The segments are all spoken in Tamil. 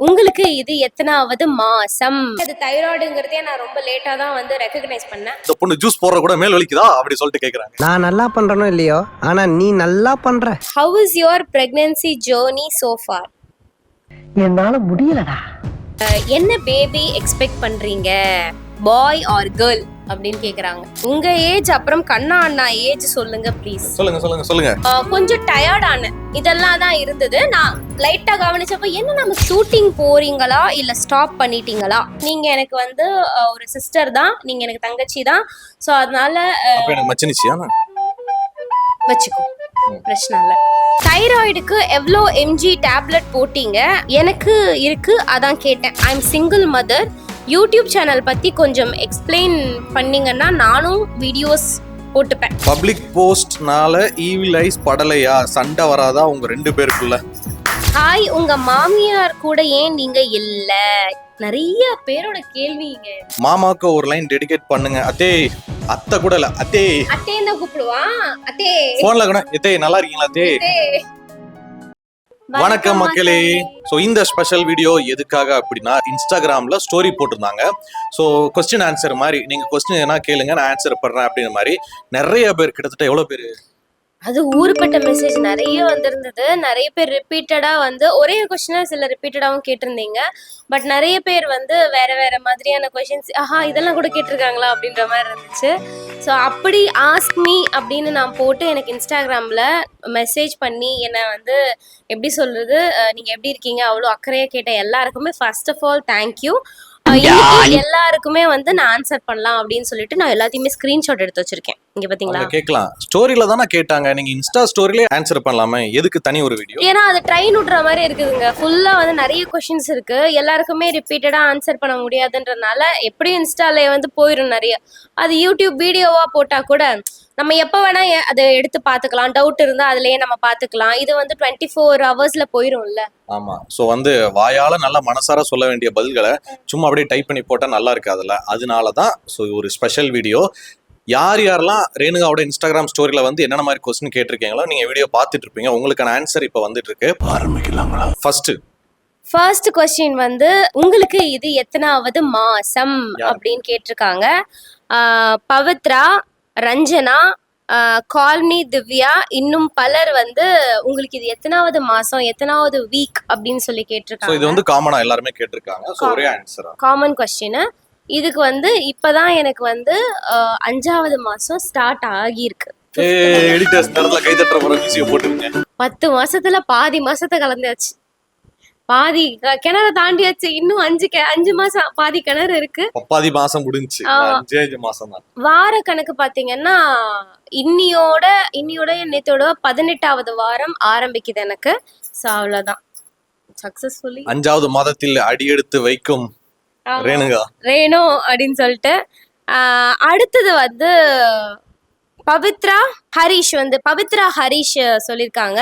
உங்களுக்கு இது எத்தனாவது மாசம்? அது தைராய்டுங்கிறதே நான் ரொம்ப லேட்டா தான் வந்து ரெகக்னைஸ் பண்ணேன். இந்த பொண்ணு ஜூஸ் போடுற கூட மேல் வலிக்குதா அப்படி சொல்லிட்டு கேக்குறாங்க. நான் நல்லா பண்றனோ இல்லையோ, ஆனா நீ நல்லா பண்ற. How is your pregnancy journey so far? என்னால முடியலடா. என்ன பேபி எக்ஸ்பெக்ட் பண்றீங்க, பாய் ஆர் கேர்ள் அப்படின்னு கேக்குறாங்க. உங்க ஏஜ் அப்புறம் கண்ணா அண்ணா ஏஜ் சொல்லுங்க ப்ளீஸ். சொல்லுங்க. கொஞ்சம் டயர்டான இதெல்லாம் தான் இருந்தது. நான் லைட்டா கவனிச்சப்ப என்ன நம்ம ஷூட்டிங் போறீங்களா இல்ல ஸ்டாப் பண்ணிட்டீங்களா? நீங்க எனக்கு வந்து ஒரு சிஸ்டர் தான், நீங்க எனக்கு தங்கச்சி தான். சோ அதனால எனக்கு மச்சினிச்சியா வச்சுக்கோ, பிரச்சனை இல்லை. தைராய்டுக்கு எவ்வளோ எம்ஜி டேப்லெட் போட்டீங்க? எனக்கு இருக்கு, அதான் கேட்டேன். I am single mother. YouTube channel பத்தி கொஞ்சம் எக்ஸ்பிளைன் பண்ணீங்கன்னா நானும் வீடியோஸ் போட்டுப்பேன். பப்ளிக் போஸ்ட்னால ஈவில் ஐஸ் படலையா? சண்டை வராதா உங்க ரெண்டு பேருக்குள்ள? ஹாய், உங்க மாமியார் கூட ஏன் நீங்க இல்ல? நிறைய பேரோட கேள்விங்க. மாமாக்கு ஒரு லைன் டெடிகேட் பண்ணுங்க. அத்தை கூட இல்ல, அத்தேன்னு கூப்பிடுவான். அத்தே போன்ல கூட நல்லா இருக்கீங்களா அத்தே? வணக்கம் மக்களே. ஸோ இந்த ஸ்பெஷல் வீடியோ எதுக்காக அப்படின்னா, இன்ஸ்டாகிராம்ல ஸ்டோரி போட்டிருந்தாங்க. ஸோ கொஸ்டின் ஆன்சர் மாதிரி, நீங்க கொஸ்டின் என்ன கேளுங்க நான் ஆன்சர் பண்றேன் அப்படின்ற மாதிரி நிறைய பேர், கிட்டத்தட்ட எவ்வளவு பேர், அது ஊருப்பட்ட மெசேஜ் நிறைய வந்திருந்தது. நிறைய பேர் ரிப்பீட்டடா வந்து ஒரே கொஸ்டினா சில ரிப்பீட்டடாவும் கேட்டிருந்தீங்க. பட் நிறைய பேர் வந்து வேற வேற மாதிரியான கொஸ்டின்ஸ், இதெல்லாம் கூட கேட்டிருக்காங்களா அப்படின்ற மாதிரி இருந்துச்சு. ஸோ அப்படி ஆஸ்க் மீ அப்படின்னு நான் போட்டு எனக்கு இன்ஸ்டாகிராம்ல மெசேஜ் பண்ணி என்னை வந்து எப்படி சொல்றது, நீங்க எப்படி இருக்கீங்க அவ்வளோ அக்கறையா கேட்ட எல்லாருக்குமே ஃபர்ஸ்ட் ஆஃப் ஆல் தேங்க்யூ. எல்லாருக்குமே வந்து நான் ஆன்சர் பண்ணலாம் அப்படின்னு சொல்லிட்டு நான் எல்லாத்தையுமே ஸ்கிரீன்ஷாட் எடுத்து வச்சிருக்கேன். இங்க பாத்தீங்களா, கேட்கலாம். ஸ்டோரியில தானே கேட்டாங்க, நீங்க இன்ஸ்டா ஸ்டோரியிலே ஆன்சர் பண்ணலாமே, எதுக்கு தனி ஒரு வீடியோ? ஏன்னா அது ட்ரைன் விட்ற மாதிரி இருக்குதுங்க. ஃபுல்லா வந்து நிறைய கொஸ்டின்ஸ் இருக்கு, எல்லாருக்குமே ரிப்பீட்டடா ஆன்சர் பண்ண முடியாதுன்றதுனால எப்படியும் இன்ஸ்டால வந்து போயிடும் நிறைய. அது யூடியூப் வீடியோவா போட்டா கூட நம்ம எப்போ வேணா அதை எடுத்து பார்த்துக்கலாம். டவுட் இருந்தா அதுலயே நம்ம பார்த்துக்கலாம். இது வந்து 24 hours போயிரும்ல. ஆமா. ஸோ வந்து வாயால நல்லா மனசார சொல்ல வேண்டிய பதில்களை சும்மா அப்படியே டைப் பண்ணி போட்டா நல்லா இருக்காதுல்ல. அதனாலதான் ஸோ ஒரு ஸ்பெஷல் வீடியோ. யாரெல்லாம் ரேணுகாவோட இன்ஸ்டாகிராம் ஸ்டோரியில வந்து என்னென்ன மாதிரி கொஸ்டின் கேட்டிருக்கீங்களோ நீங்க வீடியோ பார்த்துட்டு இருப்பீங்க. உங்களுக்கான ஆன்சர் இப்போ வந்துட்டு இருக்கு. ஆரம்பிக்கலாங்களா? ஃபர்ஸ்ட் கொஸ்டின் வந்து, உங்களுக்கு இது எத்தனாவது மாசம் அப்படின்னு கேட்டிருக்காங்க. பவித்ரா, ரஞ்சனா, கால்மி, திவ்யா, இன்னும் பலர் வந்து உங்களுக்கு இது எத்தனாவது மாசம், எத்தனாவது வீக் அப்படின்னு சொல்லி கேட்டிருக்காங்க. இது வந்து காமனா எல்லாருமே கேட்டிருக்காங்க. சோ ஒரே ஆன்சரா, காமன் கொஸ்டின். இதுக்கு வந்து இப்பதான் எனக்கு வந்து 5வது மாசம் ஸ்டார்ட் ஆகியிருக்கு. 10 மாசத்துல பாதி மாசத்தை கலந்தாச்சு, பாதி கிணறு தாண்டியாச்சு. இன்னும் 5 மாசம் பாதி கிணறு இருக்கு. பாதி மாசம் முடிஞ்சு 5 மாசம் தான். வார கணக்கு பாத்தீங்கன்னா இன்னியோட நேத்தோட 18வது வாரம் ஆரம்பிக்குது எனக்கு. சோ அவ்வளவுதான், சக்சஸ்ஃபுல்லி 5வது மாதத்தில் அடியெடுத்து வைக்கும் ரேணு அப்படின்னு சொல்லிட்டு. அடுத்தது வந்து பவித்ரா ஹரிஷ் சொல்லிருக்காங்க,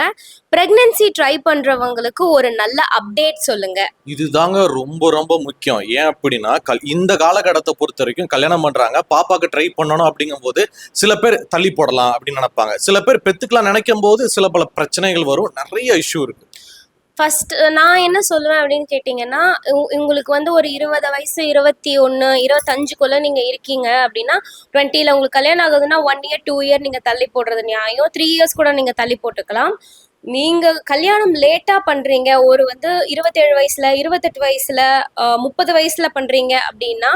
பிரெக்னன்சி ட்ரை பண்றவங்களுக்கு ஒரு நல்ல அப்டேட் சொல்லுங்க. இதுதாங்க ரொம்ப ரொம்ப முக்கியம். ஏன் அப்படின்னா, இந்த காலகட்டத்தை பொறுத்த வரைக்கும் கல்யாணம் பண்றாங்க, பாப்பாக்கு ட்ரை பண்ணணும் அப்படிங்கும் போது சில பேர் தள்ளி போடலாம் அப்படின்னு நினைப்பாங்க. சில பேர் பெத்துக்கலாம் நினைக்கும் போது சில பல பிரச்சனைகள் வரும், நிறைய இஷ்யூ இருக்கு. ஃபர்ஸ்ட் நான் என்ன சொல்லுவேன் அப்படின்னு கேட்டிங்கன்னா, உங்களுக்கு வந்து ஒரு 20 வயசு, 21, 25க்குள்ள நீங்க இருக்கீங்க அப்படின்னா, 20ல உங்களுக்கு கல்யாணம் ஆகுதுன்னா 1 year 2 year நீங்க தள்ளி போடுறது நியாயம். 3 years கூட நீங்க தள்ளி போட்டுக்கலாம். நீங்க கல்யாணம் லேட்டா பண்றீங்க, ஒரு வந்து 27 வயசுல, 28 வயசுல, 30 வயசுல பண்றீங்க அப்படின்னா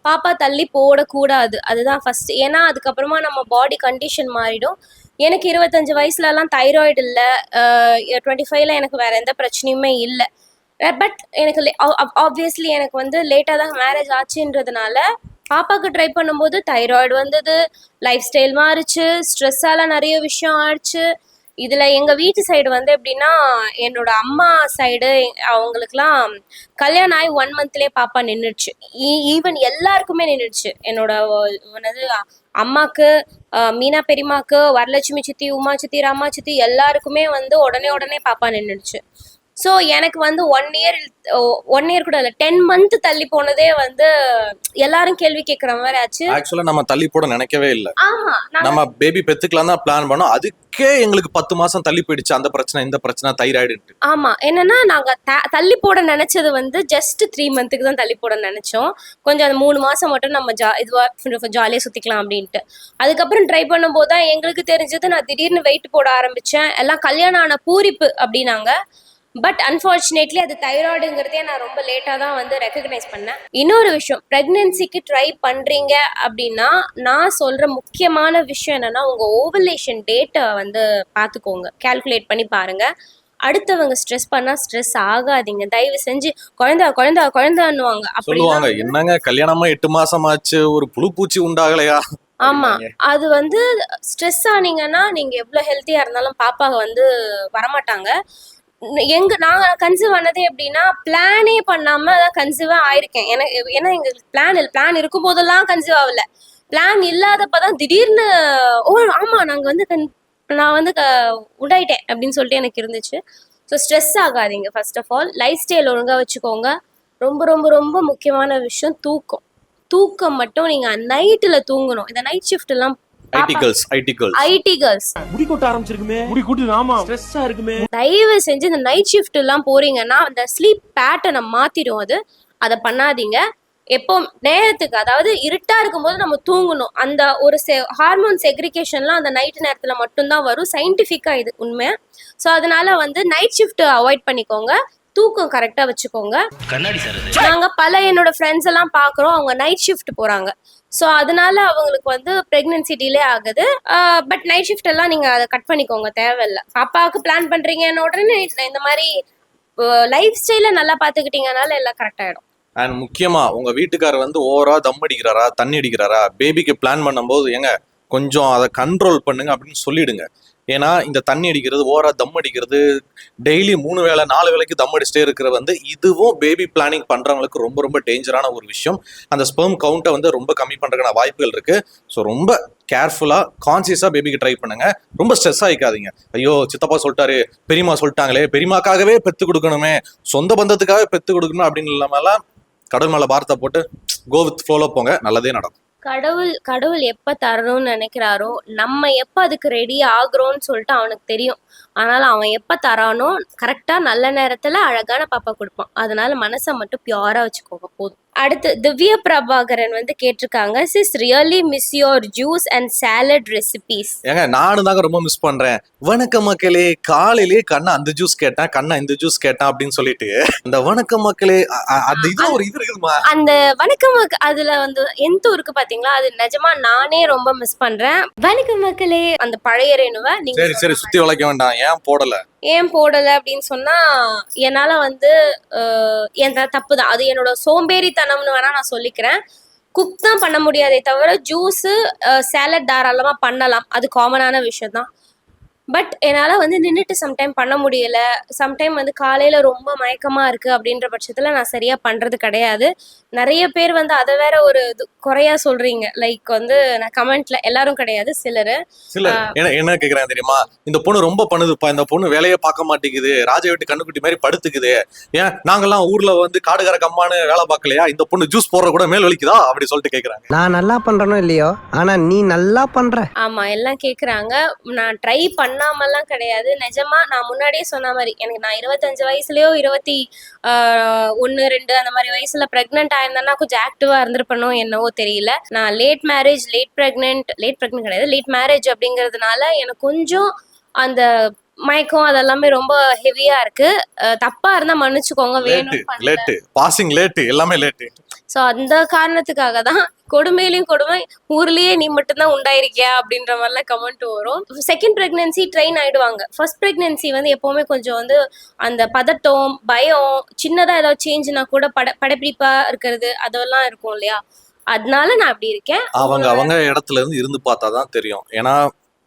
பாப்பா தள்ளி போடக்கூடாது. அதுதான் ஃபர்ஸ்ட். ஏன்னா அதுக்கப்புறமா நம்ம பாடி கண்டிஷன் மாறிடும். எனக்கு 25 வயசுலலாம் தைராய்டு இல்லை, 25ல எனக்கு வேற எந்த பிரச்சனையுமே இல்லை. பட் எனக்கு ஆப்வியஸ்லி எனக்கு வந்து லேட்டாக தான் மேரேஜ் ஆச்சுன்றதுனால பாப்பாவுக்கு ட்ரை பண்ணும்போது தைராய்டு வந்தது, லைஃப் ஸ்டைல் மாறிச்சு, ஸ்ட்ரெஸ்ஸால நிறைய விஷயம் ஆயிடுச்சு. இதுல எங்க வீட்டு சைடு வந்து எப்படின்னா, என்னோட அம்மா சைடு அவங்களுக்குலாம் கல்யாணம் ஆகி 1 monthலயே பாப்பா நின்றுச்சு. ஈவன் எல்லாருக்குமே நின்றுச்சு. என்னோட அம்மாக்கு, மீனா பெரியமாக்கு, வரலட்சுமி சித்தி, உமா சித்தி, ராமா சித்தி எல்லாருக்குமே வந்து உடனே பாப்பா நின்றுச்சு. ஸோ எனக்கு வந்து 1 இயர் கூட இல்லை 10 month தள்ளி போனதே வந்து எல்லாரும் கேள்வி கேட்குற மாதிரி ஆச்சு. ஆக்சுவலா நம்ம தள்ளி போட நினைக்கவே இல்லை. ஆமா நம்ம பேபி பெத்துக்கலாம் தான் பிளான் பண்ணோம். அதுக்கே எங்களுக்கு 10 மாசம் தள்ளி போயிடுச்சு. அந்த பிரச்சனை இந்த பிரச்சனை தைராய்டுன்ட்டு. ஆமா என்னன்னா நாங்க தள்ளி போட நினைச்சது வந்து ஜஸ்ட் 3 monthக்கு தான் தள்ளி போட நினைச்சோம். கொஞ்சம் அந்த 3 மாசம் மட்டும் நம்ம இதுவா ஜாலியா சுத்திக்கலாம் அப்படின்ட்டு. அதுக்கப்புறம் ட்ரை பண்ணும்போது தான் எங்களுக்கு தெரிஞ்சது. நான் திடீர்னு வெயிட் போட ஆரம்பிச்சேன். எல்லாம் கல்யாணம் ஆன பூரிப்பு அப்படின்னாங்க. பட் அன்ஃபார்ச்சுனேட்லி அது தைராய்டுங்கிறதே நான் ரொம்ப லேட்டாக தான் வந்து ரெக்கக்னைஸ் பண்ணேன். இன்னொரு விஷயம், ப்ரெக்னென்சிக்கு ட்ரை பண்ணுறீங்க அப்படின்னா நான் சொல்கிற முக்கியமான விஷயம் என்னென்னா, உங்கள் ஓவலேஷன் டேட்டை வந்து பார்த்துக்கோங்க, கால்குலேட் பண்ணி பாருங்கள். அடுத்தவங்க ஸ்ட்ரெஸ் பண்ணா ஸ்ட்ரெஸ் ஆகாதீங்க. தயவு செஞ்சு குழந்தைன்னுவாங்க. சொல்லுவாங்க, என்னங்க கல்யாணமா 8 மாசம் ஆச்சு, ஒரு புழு பூச்சி உண்டாகலையா? ஆமா, அது வந்து ஸ்ட்ரெஸ் ஆனீங்கன்னா நீங்க எவ்வளவு ஹெல்த்தியா இருந்தாலும் பாப்பா வந்து வரமாட்டாங்க. நான் கன்சீவ் ஆனதே எப்படின்னா, பிளானே பண்ணாம தான் கன்சீவா ஆயிருக்கேன். ஏன்னா எங்களுக்கு பிளான் இருக்கும் போதெல்லாம் கன்சீவ் ஆகல. பிளான் இல்லாதப்பதான் திடீர்னு ஆமா நாங்க வந்து நான் வந்து உண்டாயிட்டேன் அப்படின்னு சொல்லிட்டு எனக்கு இருந்துச்சு. ஸோ ஸ்ட்ரெஸ் ஆகாதீங்க. First of all lifestyle ஒழுங்கா வச்சுக்கோங்க. ரொம்ப ரொம்ப ரொம்ப முக்கியமான விஷயம் தூக்கம் மட்டும். நீங்க நைட்ல தூங்கணும். இந்த நைட் ஷிஃப்ட் எல்லாம் ஐடி கேர்ள்ஸ் முடி கொட்ட ஆரம்பிச்சிருக்குமே, முடி கொட்டுது. ஆமா, ஸ்ட்ரெஸ்ஸா இருக்குமே. தயவு செஞ்சு இந்த நைட் ஷிஃப்ட் எல்லாம் போறீங்கன்னா அந்த ஸ்லீப் பேட்டர்னை மாத்திடும். அதை பண்ணாதீங்க. எப்போ நேரத்துக்கு, அதாவது இருட்டா இருக்கும்போது நம்ம தூங்கணும். அந்த ஒரு ஹார்மோன் செக்ரிகேஷன்லாம் அந்த நைட் நேரத்துல மட்டும்தான் வரும். சயின்டிஃபிக்கா இது உண்மை. ஸோ அதனால வந்து நைட் ஷிஃப்ட் அவாய்ட் பண்ணிக்கோங்க. தூக்கம் கரெக்டா வச்சுக்கோங்க. நாங்க என்னோட ஃப்ரெண்ட்ஸ் எல்லாம் பாக்குறோம், அவங்க நைட் ஷிஃப்ட் போறாங்க. ஸோ அதனால அவங்களுக்கு வந்து பிரெக்னன்சி டிலே ஆகுது. பட் நைட் ஷிஃப்ட் எல்லாம் நீங்க அதை கட் பண்ணிக்கோங்க, தேவையில்லை. பாப்பாவுக்கு பிளான் பண்றீங்கன்னு உடனே இந்த மாதிரி லைஃப் ஸ்டைல நல்லா பாத்துக்கிட்டீங்கனால எல்லாம் கரெக்ட் ஆயிடும். அண்ட் முக்கியமா உங்க வீட்டுக்காரர் வந்து ஓவரா தம் அடிக்கிறாரா, தண்ணி அடிக்கிறாரா, பேபிக்கு பிளான் பண்ணும்போது ஏங்க கொஞ்சம் அதை கண்ட்ரோல் பண்ணுங்க அப்படின்னு சொல்லிடுங்க. ஏன்னா இந்த தண்ணி அடிக்கிறது, ஓவரா தம் அடிக்கிறது, டெய்லி 3 வேளை 4 வேளைக்கு தம் அடிச்சுட்டே இருக்கிற வந்து இதுவும் பேபி பிளானிங் பண்றவங்களுக்கு ரொம்ப ரொம்ப டேஞ்சரான ஒரு விஷயம். அந்த ஸ்பெர்ம் கவுண்டை வந்து ரொம்ப கம்மி பண்றதுக்கான வாய்ப்புகள் இருக்கு. ஸோ ரொம்ப கேர்ஃபுல்லா கான்சியஸா பேபிக்கு ட்ரை பண்ணுங்க. ரொம்ப ஸ்ட்ரெஸ் ஆகிக்காதீங்க. ஐயோ சித்தப்பா சொல்லிட்டாரு, பெரியமா சொல்லிட்டாங்களே, பெரியமாக்காகவே பெத்து கொடுக்கணுமே, சொந்த பந்தத்துக்காகவே பெத்து கொடுக்கணும் அப்படின்னு இல்லாமலாம் கடவுள் மேல பாரத்தை போட்டு கோ வித் ஃப்ளோல போங்க, நல்லதே நடக்கும். கடவுள் எப்ப தரணும்னு நினைக்கிறாரோ, நம்ம எப்ப அதுக்கு ரெடி ஆகுறோம்னு சொல்லிட்டு அவனுக்கு தெரியும். அதனால அவன் எப்ப தரானோ கரெக்டா நல்ல நேரத்துல அழகான பாப்பா கொடுப்பான். அதனால மனசை மட்டும் பியூரா வச்சுக்கோங்க, போதும். அடுத்து திவ்யா பிரபாகரன் வந்து கேட்டிருக்காங்க, sis really miss your juice and salad recipes. ஏங்க நானும் தாங்க ரொம்ப மிஸ் பண்றேன். வணக்க மக்களே, காலையிலே கண்ணா அந்த ஜூஸ் கேட்டேன், கண்ணா இந்த ஜூஸ் கேட்டேன் அப்படின்னு சொல்லிட்டு அந்த வணக்க மக்களே அந்த இது ஒரு இது இருக்குமா, அந்த வணக்கம் அதுல வந்து எந்த ஊருக்கு பாத்தீங்களா, அது நிஜமா நானே ரொம்ப மிஸ் பண்றேன். வணக்க மக்களே அந்த பழைய ரேணுவை நீங்க சரி சுத்தி வளைக்க வேண்டாம். ஏன் போடல அப்படின்னு சொன்னா, என்னால வந்து என் தப்பு தான். அது என்னோட சோம்பேறித்தனம்னு வேணா நான் சொல்லிக்கிறேன். குக் தான் பண்ண முடியாதே தவிர ஜூஸ் சாலட் தாராளமா பண்ணலாம். அது காமனான விஷயம் தான். பட் என்னால் வந்து நின்றுட்டு சம்டைம் பண்ண முடியல. சம்டைம் வந்து காலையில் ரொம்ப மயக்கமாக இருக்குது அப்படின்ற பட்சத்தில் நான் சரியாக பண்ணுறது கிடையாது. நிறைய பேர் வந்து அதை வேற ஒரு குறையா சொல்றீங்க. லைக் வந்து நான் கமெண்ட்ல எல்லாரும் கிடையாது, சிலர் என்ன கேக்குறாங்க தெரியுமா, இந்த பொண்ணு ரொம்ப பண்ணுதுப்பா, இந்த பொண்ணு வேலையே பார்க்க மாட்டேங்குது, ராஜா வீட்டு கண்ணுக்குட்டி மாதிரி படுத்துக்குது, ஏன் நாங்கெல்லாம் ஊர்ல வந்து காடுகார கம்மானு வேலை பார்க்கலையா, இந்த பொண்ணு ஜூஸ் போடுற கூட மேல் வலிக்குதா அப்படி சொல்லிட்டு கேக்குறாங்க. நான் நல்லா பண்றேனோ இல்லையோ, ஆனா நீ நல்லா பண்ற. ஆமா எல்லாம் கேக்குறாங்க. நான் ட்ரை பண்ணாமலாம் கிடையாது. நிஜமா நான் முன்னாடியே சொன்ன மாதிரி எனக்கு நான் 25 வயசுலயோ 21, 2 அந்த மாதிரி வயசுல பிரெக்னென்ட் ஆயிருந்தேன்னா கொஞ்சம் ஆக்டிவா இருந்திருப்பனோ என்னவோ தெரியல. நான் லேட் பிரெக்னென்ட் கிடையாது, லேட் மேரேஜ் அப்படிங்கிறதுனால எனக்கு கொஞ்சம் அந்த மயக்கம் அதெல்லாமே ரொம்ப ஹெவியா இருக்கு. தப்பா இருந்தா மன்னிச்சுக்கோங்க, எல்லாமே லேட்டு. ஸோ அந்த காரணத்துக்காக தான் கொடுமையிலையும் கொடுமை, ஊர்லயே நீ மட்டும்தான் உண்டாயிருக்கியா அப்படின்ற மாதிரிலாம் கமெண்ட் வரும். செகண்ட் பிரெக்னன்சி ட்ரெயின் ஆயிடுவாங்க. ஃபர்ஸ்ட் பிரெக்னன்சி வந்து எப்பவுமே கொஞ்சம் வந்து அந்த பதட்டம், பயம், சின்னதா ஏதாவது சேஞ்சுனா கூட படப்பிடிப்பா இருக்கிறது அதெல்லாம் இருக்கும் இல்லையா, அதனால நான் அப்படி இருக்கேன். அவங்க இடத்துல இருந்து பார்த்தாதான் தெரியும். ஏன்னா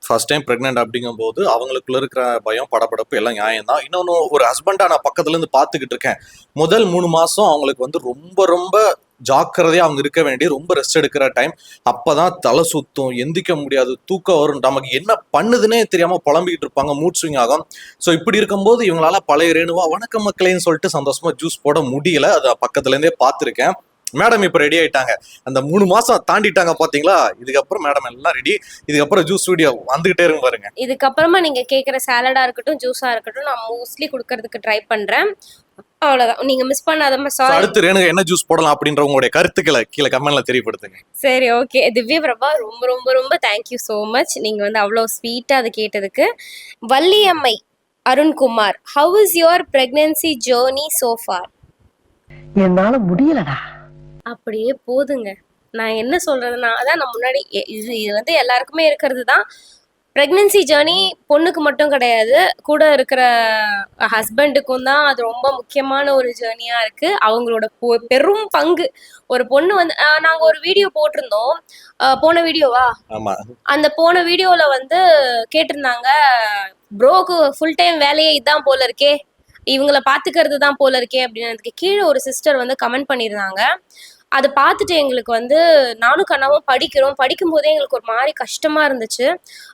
ஃபர்ஸ்ட் டைம் பிரெக்னென்ட் அப்படிங்கும் போது அவங்களுக்குள்ள இருக்கிற பயம், படபடப்பு எல்லாம் நியாயம் தான். இன்னொன்னு, ஒரு ஹஸ்பண்டா நான் பக்கத்துல இருந்து பாத்துக்கிட்டு இருக்கேன். முதல் 3 மாசம் அவங்களுக்கு வந்து ரொம்ப ரொம்ப ஜாக்கிரதையா அவங்க இருக்க வேண்டிய ரொம்ப ரெஸ்ட் எடுக்கிற டைம். அப்பதான் தலை சுத்தும், எந்திக்க முடியாது, தூக்கம் வரும், நமக்கு என்ன பண்ணுதுன்னே தெரியாம புலம்பிக்கிட்டு இருப்பாங்க, மூட் ஸ்விங் ஆகும். ஸோ இப்படி இருக்கும்போது இவங்களால பழைய ரேணுவா வணக்கம் மக்களேன்னு சொல்லிட்டு சந்தோஷமா ஜூஸ் போட முடியல. அதை பக்கத்துல இருந்தே பார்த்துருக்கேன். மேடம் இப்ப ரெடி ஆயிட்டாங்க, அந்த 3 மாசம் தாண்டிட்டாங்க பாத்தீங்களா. இதுக்கப்புறம் மேடம் எல்லாம் ரெடி. இதுக்கப்புறம் ஜூஸ் வீடியோ வந்துகிட்டே இருக்கும் பாருங்க. இதுக்கப்புறமா நீங்க கேக்குற சாலடா இருக்கட்டும், ஜூஸா இருக்கட்டும், நான் மோஸ்ட்லி கொடுக்கறதுக்கு ட்ரை பண்றேன். அவ்வளவுதான், நீங்க மிஸ் பண்ணாதமா. So, sorry. அடுத்து ரேணுகா என்ன ஜூஸ் போடலாம் அப்படின்ற உங்களுடைய கருத்துக்களை கீழே கமெண்ட்ல தெரியப்படுத்துங்க. சரி, ஓகே. திவ்யா பிரபா, ரொம்ப ரொம்ப ரொம்ப தேங்க்யூ ஸோ மச். நீங்க வந்து அவ்வளோ ஸ்வீட்டா அதை கேட்டதுக்கு. Valliammai Arunkumar, how is your pregnancy journey so for? என்னால முடியலடா. அப்படியே போதுங்க. நான் என்ன சொல்றதுன்னா, அதான் நான் முன்னாடி இது இது வந்து எல்லாருக்குமே இருக்கிறது தான். ப்ரெக்னென்சி ஜேர்னி பொண்ணுக்கு மட்டும் கிடையாது, கூட இருக்கிற ஹஸ்பண்டுக்கும் தான் அது ரொம்ப முக்கியமான ஒரு ஜேர்னியாக இருக்குது. அவங்களோட பெரும் பங்கு. ஒரு பொண்ணு வந்து நாங்கள் ஒரு வீடியோ போட்டிருந்தோம், போன வீடியோவா, ஆமா, அந்த போன வீடியோவில் வந்து கேட்டிருந்தாங்க, ப்ரோக்கு ஃபுல் டைம் வேலையே இதான் போல இருக்கே, இவங்கள பார்த்துக்கிறது தான் போல இருக்கே அப்படின்னு. அதுக்கு கீழே ஒரு சிஸ்டர் வந்து கமெண்ட் பண்ணியிருந்தாங்க. அதை பார்த்துட்டு எங்களுக்கு வந்து, நானும் கண்ணாவும் படிக்கும் போதே எங்களுக்கு ஒரு மாதிரி கஷ்டமா இருந்துச்சு.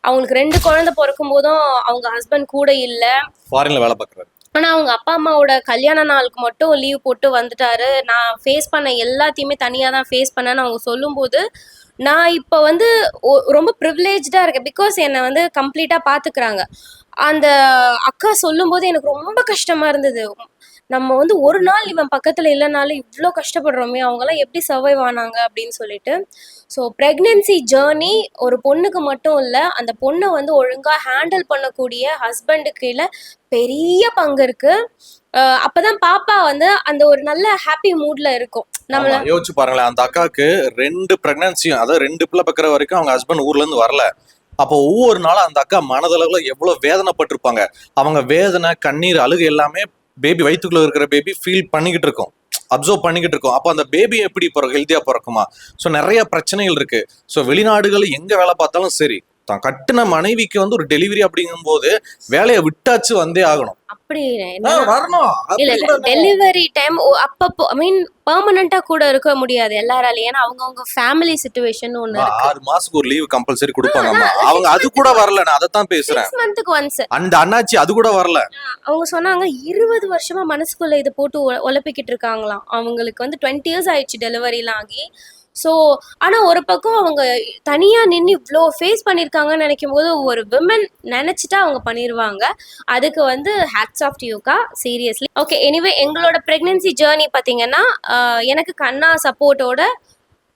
அவங்களுக்கு 2 குழந்தை பிறக்கும் போதும் அவங்க ஹஸ்பண்ட் கூட இல்லை, ஃபாரின்ல வேலை பார்க்குறாரு. ஆனால் அவங்க அப்பா அம்மாவோட கல்யாண நாளுக்கு மட்டும் லீவ் போட்டு வந்துட்டாரு. நான் ஃபேஸ் பண்ண எல்லாத்தையுமே தனியாக தான் ஃபேஸ் பண்ணேன்னு அவங்க சொல்லும்போது, நான் இப்போ வந்து ரொம்ப ப்ரிவிலேஜாக இருக்கேன். பிகாஸ் என்னை வந்து கம்ப்ளீட்டாக பார்த்துக்கிறாங்க. அந்த அக்கா சொல்லும்போது எனக்கு ரொம்ப கஷ்டமா இருந்தது. நம்ம வந்து ஒரு நாள் இவன் பக்கத்துல இல்லைனாலும் இவ்வளோ கஷ்டப்படுறோமே, அவங்கெல்லாம் எப்படி சர்வைவ் ஆனாங்க அப்படின்னு சொல்லிட்டு. ஸோ ப்ரெக்னென்சி ஜேர்னி ஒரு பொண்ணுக்கு மட்டும் இல்லை, அந்த பொண்ணை வந்து ஒழுங்காக ஹேண்டில் பண்ணக்கூடிய ஹஸ்பண்டுக்கு கீழே பெரிய பங்கு இருக்கு. அப்பதான் பாப்பா வந்து அந்த ஒரு நல்ல ஹாப்பி மூட்ல இருக்கும். நம்மள ஆமா, யோசிச்சு பாருங்களேன், அந்த அக்காவுக்கு 2 பிரெக்னன்சியும், அதாவது 2 பிள்ளை பக்கிற வரைக்கும் அவங்க ஹஸ்பண்ட் ஊர்ல இருந்து வரல. அப்போ ஒவ்வொரு நாளும் அந்த அக்கா மனதளவுல எவ்வளவு வேதனைப்பட்டிருப்பாங்க. அவங்க வேதனை, கண்ணீர், அழுகு எல்லாமே பேபி வயிற்றுக்குள்ள இருக்கிற பேபி ஃபீல் பண்ணிக்கிட்டு இருக்கும், அப்சர்வ் பண்ணிக்கிட்டு இருக்கும். அப்போ அந்த பேபி எப்படி பிறக்கும், ஹெல்த்தியா பிறக்குமா? ஸோ நிறைய பிரச்சனைகள் இருக்கு. ஸோ வெளிநாடுகள் எங்க வேலை பார்த்தாலும் சரி, தான் கட்டின மனைவிக்கு வந்து ஒரு டெலிவரி அப்படிங்கும் போது வேலையை விட்டாச்சு வந்தே ஆகணும். அப்படி வரணும். இல்ல இல்ல, டெலிவரி டைம் அப்பப்போ, ஐ மீன் பெர்மனண்டா கூட இருக்க முடியாது எல்லாராலையும். ஏன்னா அவங்கவுங்க ஃபேமிலி சிச்சுவேஷன் ஒண்ணு இருக்கு. 6 மாசத்துக்கு ஒரு லீவ் கம்பல்சரி கொடுப்பாங்க. அவங்க அது கூட வரல, நான் அதைத்தான் பேசுறேன். 6 மந்த்துக்கு ஒன்ஸ். அந்த அண்ணாச்சி அது கூட வரல. அவங்க சொன்னாங்க 20 வருஷமா மனசுக்குள்ள இதை போட்டு உழப்பிக்கிட்டு இருக்காங்களாம். அவங்களுக்கு வந்து 20 இயர்ஸ் ஆயிடுச்சு டெலிவரிலாம் ஆகி. ஸோ ஆனால் ஒரு பக்கம் அவங்க தனியாக நின்று இவ்வளோ ஃபேஸ் பண்ணியிருக்காங்கன்னு நினைக்கும் போது, ஒரு விமன் நினச்சிட்டா அவங்க பண்ணிடுவாங்க. அதுக்கு வந்து ஹேட்ஸ் ஆஃப் டு யூக்கா, சீரியஸ்லி. ஓகே, எனிவே எங்களோட ப்ரெக்னென்சி ஜேர்னி பார்த்தீங்கன்னா, எனக்கு கண்ணா சப்போர்ட்டோட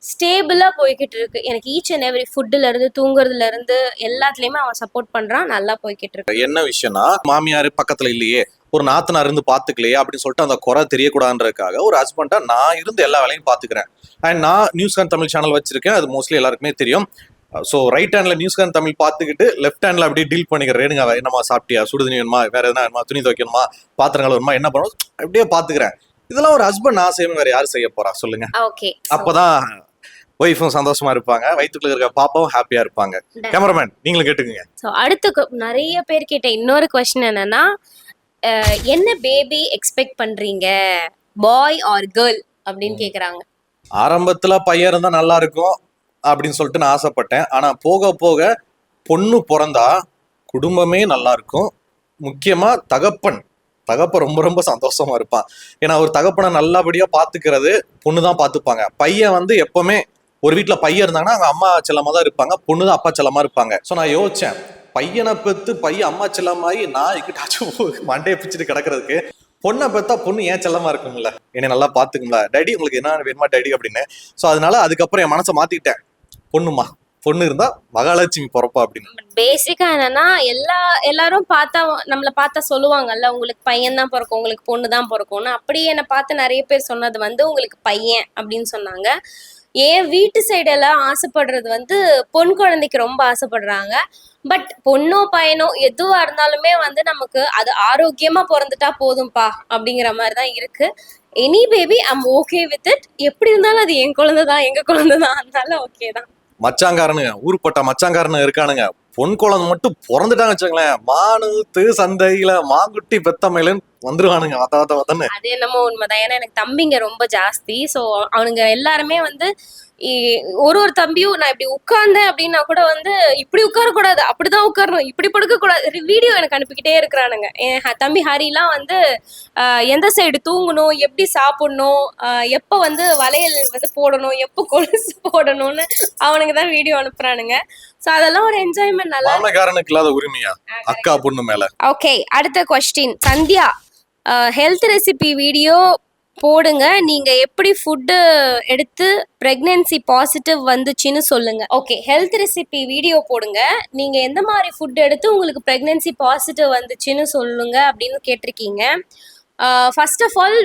ஸ்டேபிளாக போய்கிட்டு இருக்கு. எனக்கு ஈச் அண்ட் எவ்ரி ஃபுட்டுலேருந்து தூங்குறதுலேருந்து எல்லாத்துலேயுமே அவன் சப்போர்ட் பண்ணுறான், நல்லா போய்கிட்டு இருக்கு. என்ன விஷயம்னா, மாமியார் பக்கத்தில் இல்லையே, ஒரு நாத்தனார் இருந்து பாத்துக்கலையே அப்படின்னு சொல்லிட்டு அந்த குறை தெரியக்கூடாதுன்றதுக்காக ஒரு ஹஸ்பண்டா நான் இருந்து எல்லா வேலையும் பாத்துக்கிறேன். அண்ட் நான் நியூஸ்கான் தமிழ் சேனல் வச்சிருக்கேன், அது மோஸ்ட்லி எல்லாருக்குமே தெரியும். ஸோ ரைட் ஹேண்ட்ல நியூஸ்கான் தமிழ் பார்த்துக்கிட்டு லெஃப்ட் ஹேண்ட்ல அப்படியே டீல் பண்ணிக்கிறேன். ரேணுங்க என்னமா சாப்பிட்டியா, சுடுதண்ணி வேணுமா, வேற எதனா வேணுமா, துணி துவைக்கணுமா, பாத்திரங்கள் வருமா, என்ன பண்ணுவோம், அப்படியே பாத்துக்கிறேன். இதெல்லாம் ஒரு ஹஸ்பண்ட் நான் செய்யணும், வேற யாரும் செய்ய போறா சொல்லுங்க? ஓகே, அப்பதான் ஒய்ஃபும் சந்தோஷமா இருப்பாங்க, வயிற்றுக்குள்ள இருக்க பாப்பாவும் ஹாப்பியா இருப்பாங்க. கேமராமேன் நீங்களும் கேட்டுக்குங்க. ஸோ அடுத்து நிறைய பேர் கேட்ட இன்னொரு கொஸ்டின் என்னன்னா, என்ன பேபி எக்ஸ்பெக்ட் பண்றீங்க, பாய் ஆர் கேர்ள் அப்படின்னு கேக்குறாங்க. ஆரம்பத்துல பையன் இருந்தா நல்லா இருக்கும் அப்படின்னு சொல்லிட்டு நான் ஆசைப்பட்டேன். ஆனா போக போக பொண்ணு பிறந்தா குடும்பமே நல்லா இருக்கும். முக்கியமா தகப்பன் ரொம்ப ரொம்ப சந்தோஷமா இருப்பான். ஏன்னா ஒரு தகப்பனை நல்லபடியா பாத்துக்கிறது பொண்ணு தான் பாத்துப்பாங்க. பையன் வந்து எப்பவுமே ஒரு வீட்டுல பையன் இருந்தாங்கன்னா அங்க அம்மா செல்லமா தான் இருப்பாங்க, பொண்ணு தான் அப்பா செல்லமா இருப்பாங்க. ஸோ நான் யோசிச்சேன், பையனை பெற்று பையன் அம்மா செல்லமாயி நான் எங்கிட்டாச்சும் மண்டையை பிச்சுட்டு கிடக்கிறதுக்கு பொண்ணை பெற்றா பொண்ணு ஏன் செல்லமா இருக்குங்கள, என்னை நல்லா பாத்துக்குங்களா டேடி, உங்களுக்கு என்ன வேணுமா டேடி அப்படின்னு. ஸோ அதனால அதுக்கப்புறம் என் மனசை மாத்திக்கிட்டேன், பொண்ணு இருந்தா மகாலட்சுமி பிறப்பா அப்படின்னு. பேசிக்கா என்னன்னா, எல்லாரும் நம்மளை பார்த்தா சொல்லுவாங்கல்ல, உங்களுக்கு பையன் தான் பிறக்கும், உங்களுக்கு பொண்ணு தான் பிறக்கும்னு. அப்படியே என்னை பார்த்து நிறைய பேர் சொன்னது வந்து உங்களுக்கு பையன் அப்படின்னு சொன்னாங்க. என் வீட்டு சைடெல்லாம் ஆசைப்படுறது வந்து பொன் குழந்தைக்கு ரொம்ப ஆசைப்படுறாங்க. பட் பொண்ணோ பையனோ எதுவா இருந்தாலுமே வந்து நமக்கு அது ஆரோக்கியமா பிறந்துட்டா போதும்பா அப்படிங்கிற மாதிரி தான் இருக்கு. Any baby I'm okay with it. எப்படி இருந்தாலும் அது என் குழந்தை தான், எங்க குழந்தை தான், அதனால ஓகே தான். மச்சாங்காரனுங்க, ஊருப்பட்ட மச்சாங்காரனு இருக்கானுங்க, பொன் குழந்தை மட்டும் பிறந்துட்டாங்க வச்சுங்களேன், மானூத்து சந்தையில மாங்குட்டி பெத்தமையிலன்னு வந்துருவானுங்க வத்தானே. அது என்னமோ உண்மைதான். ஏன்னா எனக்கு தம்பிங்க ரொம்ப ஜாஸ்தி. ஸோ அவனுங்க எல்லாருமே வந்து ஒரு ஒரு தம்பியும் நான் இப்படி உட்கார்ந்தேன் அப்படின்னா கூட வந்து இப்படி உட்காரக்கூடாது, அப்படிதான் உட்காரணும், இப்படி படுக்கக்கூடாது, வீடியோ எனக்கு அனுப்பிக்கிட்டே இருக்கிறானுங்க. என் தம்பி ஹரிலாம் வந்து எந்த சைடு தூங்கணும், எப்படி சாப்பிடணும், எப்போ வந்து வளையல் வந்து போடணும், எப்போ கொலுசு போடணும்னு அவனுங்க தான் வீடியோ அனுப்புறானுங்க. ஸோ அதெல்லாம் ஒரு என்ஜாய்மெண்ட். நல்லா மாமக்காரனுக்கு இல்லாத உரிமையா அக்கா பொண்ணு மேல. ஓகே, அடுத்த question. Sandhya, health recipe video போடுங்க. நீங்க எப்படி ஃபுட்டு எடுத்து பிரெக்னன்சி பாசிட்டிவ் வந்துச்சுன்னு சொல்லுங்க. ஓகே, ஹெல்த் ரெசிபி வீடியோ போடுங்க. நீங்க எந்த மாதிரி ஃபுட் எடுத்து உங்களுக்கு பிரெக்னன்சி பாசிட்டிவ் வந்துச்சுன்னு சொல்லுங்க அப்படின்னு கேட்டிருக்கீங்க. First of all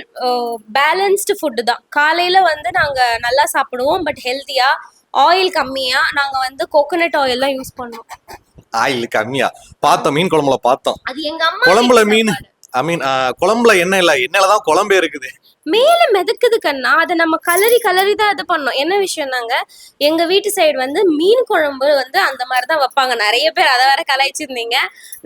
balanced food தான். காலையில வந்து நாங்க நல்லா சாப்பிடுவோம், பட் ஹெல்த்தியா, ஆயில் கம்மியா. நாங்க வந்து கோகோனட் ஆயில் தான் யூஸ் பண்ணுவோம். ஆயில் கம்மியா பார்த்தோம், மீன் குழம்புல பார்த்தோம். அது எங்க அம்மா குழம்புல மீன், ஐ மீன் குழம்புல எண்ணெய் இல்ல, எண்ணெயில தான் குழம்பே இருக்குது. மேல மிதக்குது கண்ணா. அதை நம்ம கலரி தான் இது பண்ணோம். என்ன விஷயம்னாங்க, எங்க வீட்டு சைடு வந்து மீன் குழம்பு வந்து அந்த மாதிரி தான் வைப்பாங்க. நிறைய பேர் அதை வேற கலாய்ச்சிருந்தீங்க.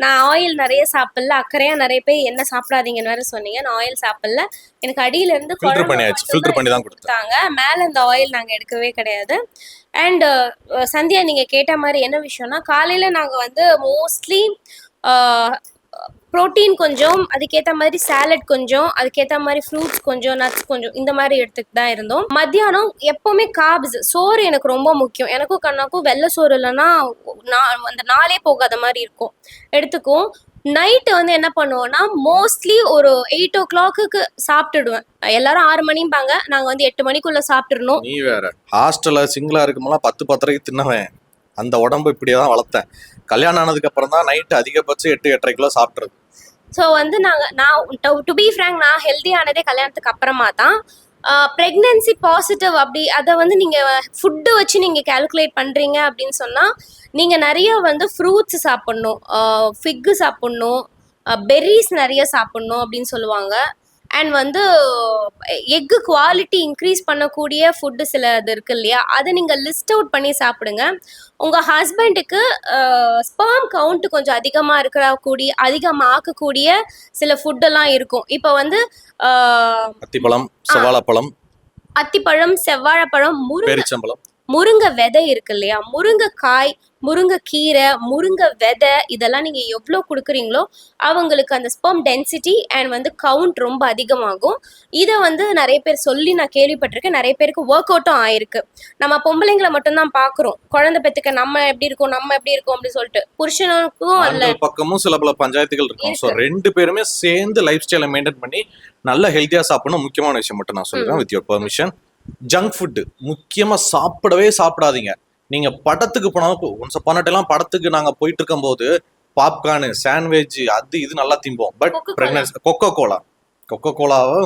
நான் ஆயில் நிறைய சாப்பிடல, அக்கறையா நிறைய பேர் என்ன சாப்பிடாதீங்கன்னு வேற சொன்னீங்க. நான் ஆயில் சாப்பிடல. எனக்கு அடியில இருந்து ஃபில்டர் பண்ணியாச்சு, ஃபில்டர் பண்ணி தான் கொடுத்தாங்க. மேல இந்த ஆயில் நாங்க எடுக்கவே கிடையாது. அண்ட் சந்தியா, நீங்க கேட்ட மாதிரி என்ன விஷயம்னா, காலையில நாங்க வந்து மோஸ்ட்லி ப்ரோட்டீன் கொஞ்சம், அதுக்கேற்ற மாதிரி சாலட் கொஞ்சம், அதுக்கேற்ற மாதிரி ஃப்ரூட்ஸ் கொஞ்சம், நட்ஸ் கொஞ்சம், இந்த மாதிரி எடுத்துட்டு தான் இருந்தோம். மத்தியானம் எப்போவுமே கார்ப்ஸ், சோறு எனக்கு ரொம்ப முக்கியம். எனக்கும் கண்ணாக்கும் வெள்ளை சோறு இல்லைன்னா அந்த நாளே போகாத மாதிரி இருக்கும், எடுத்துக்கும். நைட்டு வந்து என்ன பண்ணுவோம்னா, மோஸ்ட்லி ஒரு 8 o'clock சாப்பிட்டுடுவேன். எல்லாரும் 6 மணிம்பாங்க, நாங்க வந்து 8 மணிக்குள்ள சாப்பிட்டுருணும். நீ வேற ஹாஸ்டல்ல சிங்கிளா இருக்கும்போது 10-10:30 தின்னவன். அந்த உடம்பு இப்படியே தான் வளர்த்தேன். கல்யாணம் ஆனதுக்கு அப்புறம் தான் நைட்டு அதிகபட்சம் 8-8:30 கிலோ சாப்பிட்றது. ஸோ வந்து நான் டு பி ஃப்ரேங்க், நான் ஹெல்த்தி ஆனதே கல்யாணத்துக்கு அப்புறமா தான். ப்ரெக்னன்சி பாசிட்டிவ் அப்படி அதை வந்து நீங்கள் ஃபுட்டு வச்சு நீங்கள் கேல்குலேட் பண்ணுறீங்க அப்படின்னு சொன்னால், நீங்கள் நிறைய வந்து ஃப்ரூட்ஸ் சாப்பிட்ணும், ஃபிக்கு சாப்பிட்ணும், பெர்ரிஸ் நிறைய சாப்பிட்ணும் அப்படின்னு சொல்லுவாங்க. அண்ட் வந்து எக்கு குவாலிட்டி இன்க்ரீஸ் பண்ணக்கூடிய ஃபுட்டு சில இது இருக்கு இல்லையா, அதை நீங்கள் லிஸ்ட் அவுட் பண்ணி சாப்பிடுங்க. உங்கள் ஹஸ்பண்டுக்கு ஸ்பெர்ம் கவுண்ட் கொஞ்சம் அதிகமாக்கக்கூடிய சில ஃபுட்டெல்லாம் இருக்கும். இப்போ வந்து அத்திப்பழம், செவ்வாழைப்பழம், அத்திப்பழம், செவ்வாழைப்பழம், பேரிச்சம்பழம், முருங்கை விதை இருக்கு இல்லையா, முருங்கைக்காய், முருங்கைக்கீரை, முருங்கை விதை, இதெல்லாம் நீங்கள் எவ்வளோ கொடுக்குறீங்களோ அவங்களுக்கு அந்த ஸ்பெர்ம் டென்சிட்டி அண்ட் வந்து கவுண்ட் ரொம்ப அதிகமாகும். இதை வந்து நிறைய பேர் சொல்லி நான் கேள்விப்பட்டிருக்கேன். நிறைய பேருக்கு ஒர்க் அவுட்டும் ஆயிருக்கு. நம்ம பொம்பளைங்களை மட்டும்தான் பார்க்குறோம், குழந்தை பெற்றுக்க நம்ம எப்படி இருக்கோம் அப்படின்னு சொல்லிட்டு. புருஷனுக்கும் அல்ல பக்கமும் சில பல பஞ்சாயத்துகள் இருக்கும். ஸோ 2 பேருமே சேர்ந்து லைஃப் ஸ்டைலை மெயின்டைன் பண்ணி நல்ல ஹெல்த்தியா சாப்பிடணும். முக்கியமான விஷயம் மட்டும் நான் சொல்றேன், with your permission. Junk food முக்கியமா சாப்பிடாதீங்க. நீங்க படத்துக்கு போனாலும், ஒன்ஸ் அப்பான் படத்துக்கு நாங்க போயிட்டு இருக்கும் போது பாப்கார்னு, சாண்ட்விச், அது இது நல்லா திம்போம். பட் பிரெக்னன்சி கொக்கோ கோலாவை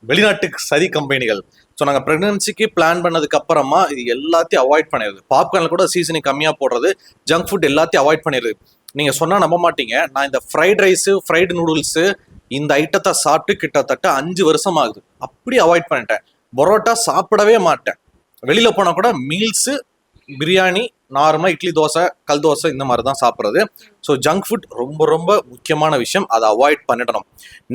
வெளிநாட்டுக்கு சரி கம்பெனிகள். ஸோ நாங்கள் ப்ரெக்னன்சிக்கு பிளான் பண்ணதுக்கு அப்புறமா இது எல்லாத்தையும் அவாய்ட் பண்ணிடுது. பாப்கார்னில் கூட சீசனிங் கம்மியாக போடுறது, ஜங்க் ஃபுட் எல்லாத்தையும் அவாய்ட் பண்ணிடுது. நீங்கள் சொன்னால் நம்ப மாட்டீங்க, நான் இந்த ஃப்ரைட் ரைஸு, ஃப்ரைடு நூடுல்ஸு, இந்த ஐட்டத்தை சாப்பிட்டு கிட்டத்தட்ட 5 வருஷம் ஆகுது. அப்படி அவாய்ட் பண்ணிட்டேன். பரோட்டா சாப்பிடவே மாட்டேன். வெளியில் போனால் கூட மீல்ஸு, பிரியாணி, நார்மலாக இட்லி, தோசை, கல் தோசை, இந்த மாதிரி தான் சாப்பிட்றது. ஸோ ஜங்க் ஃபுட் ரொம்ப ரொம்ப முக்கியமான விஷயம். அதை அவாய்ட் பண்ணிடணும்.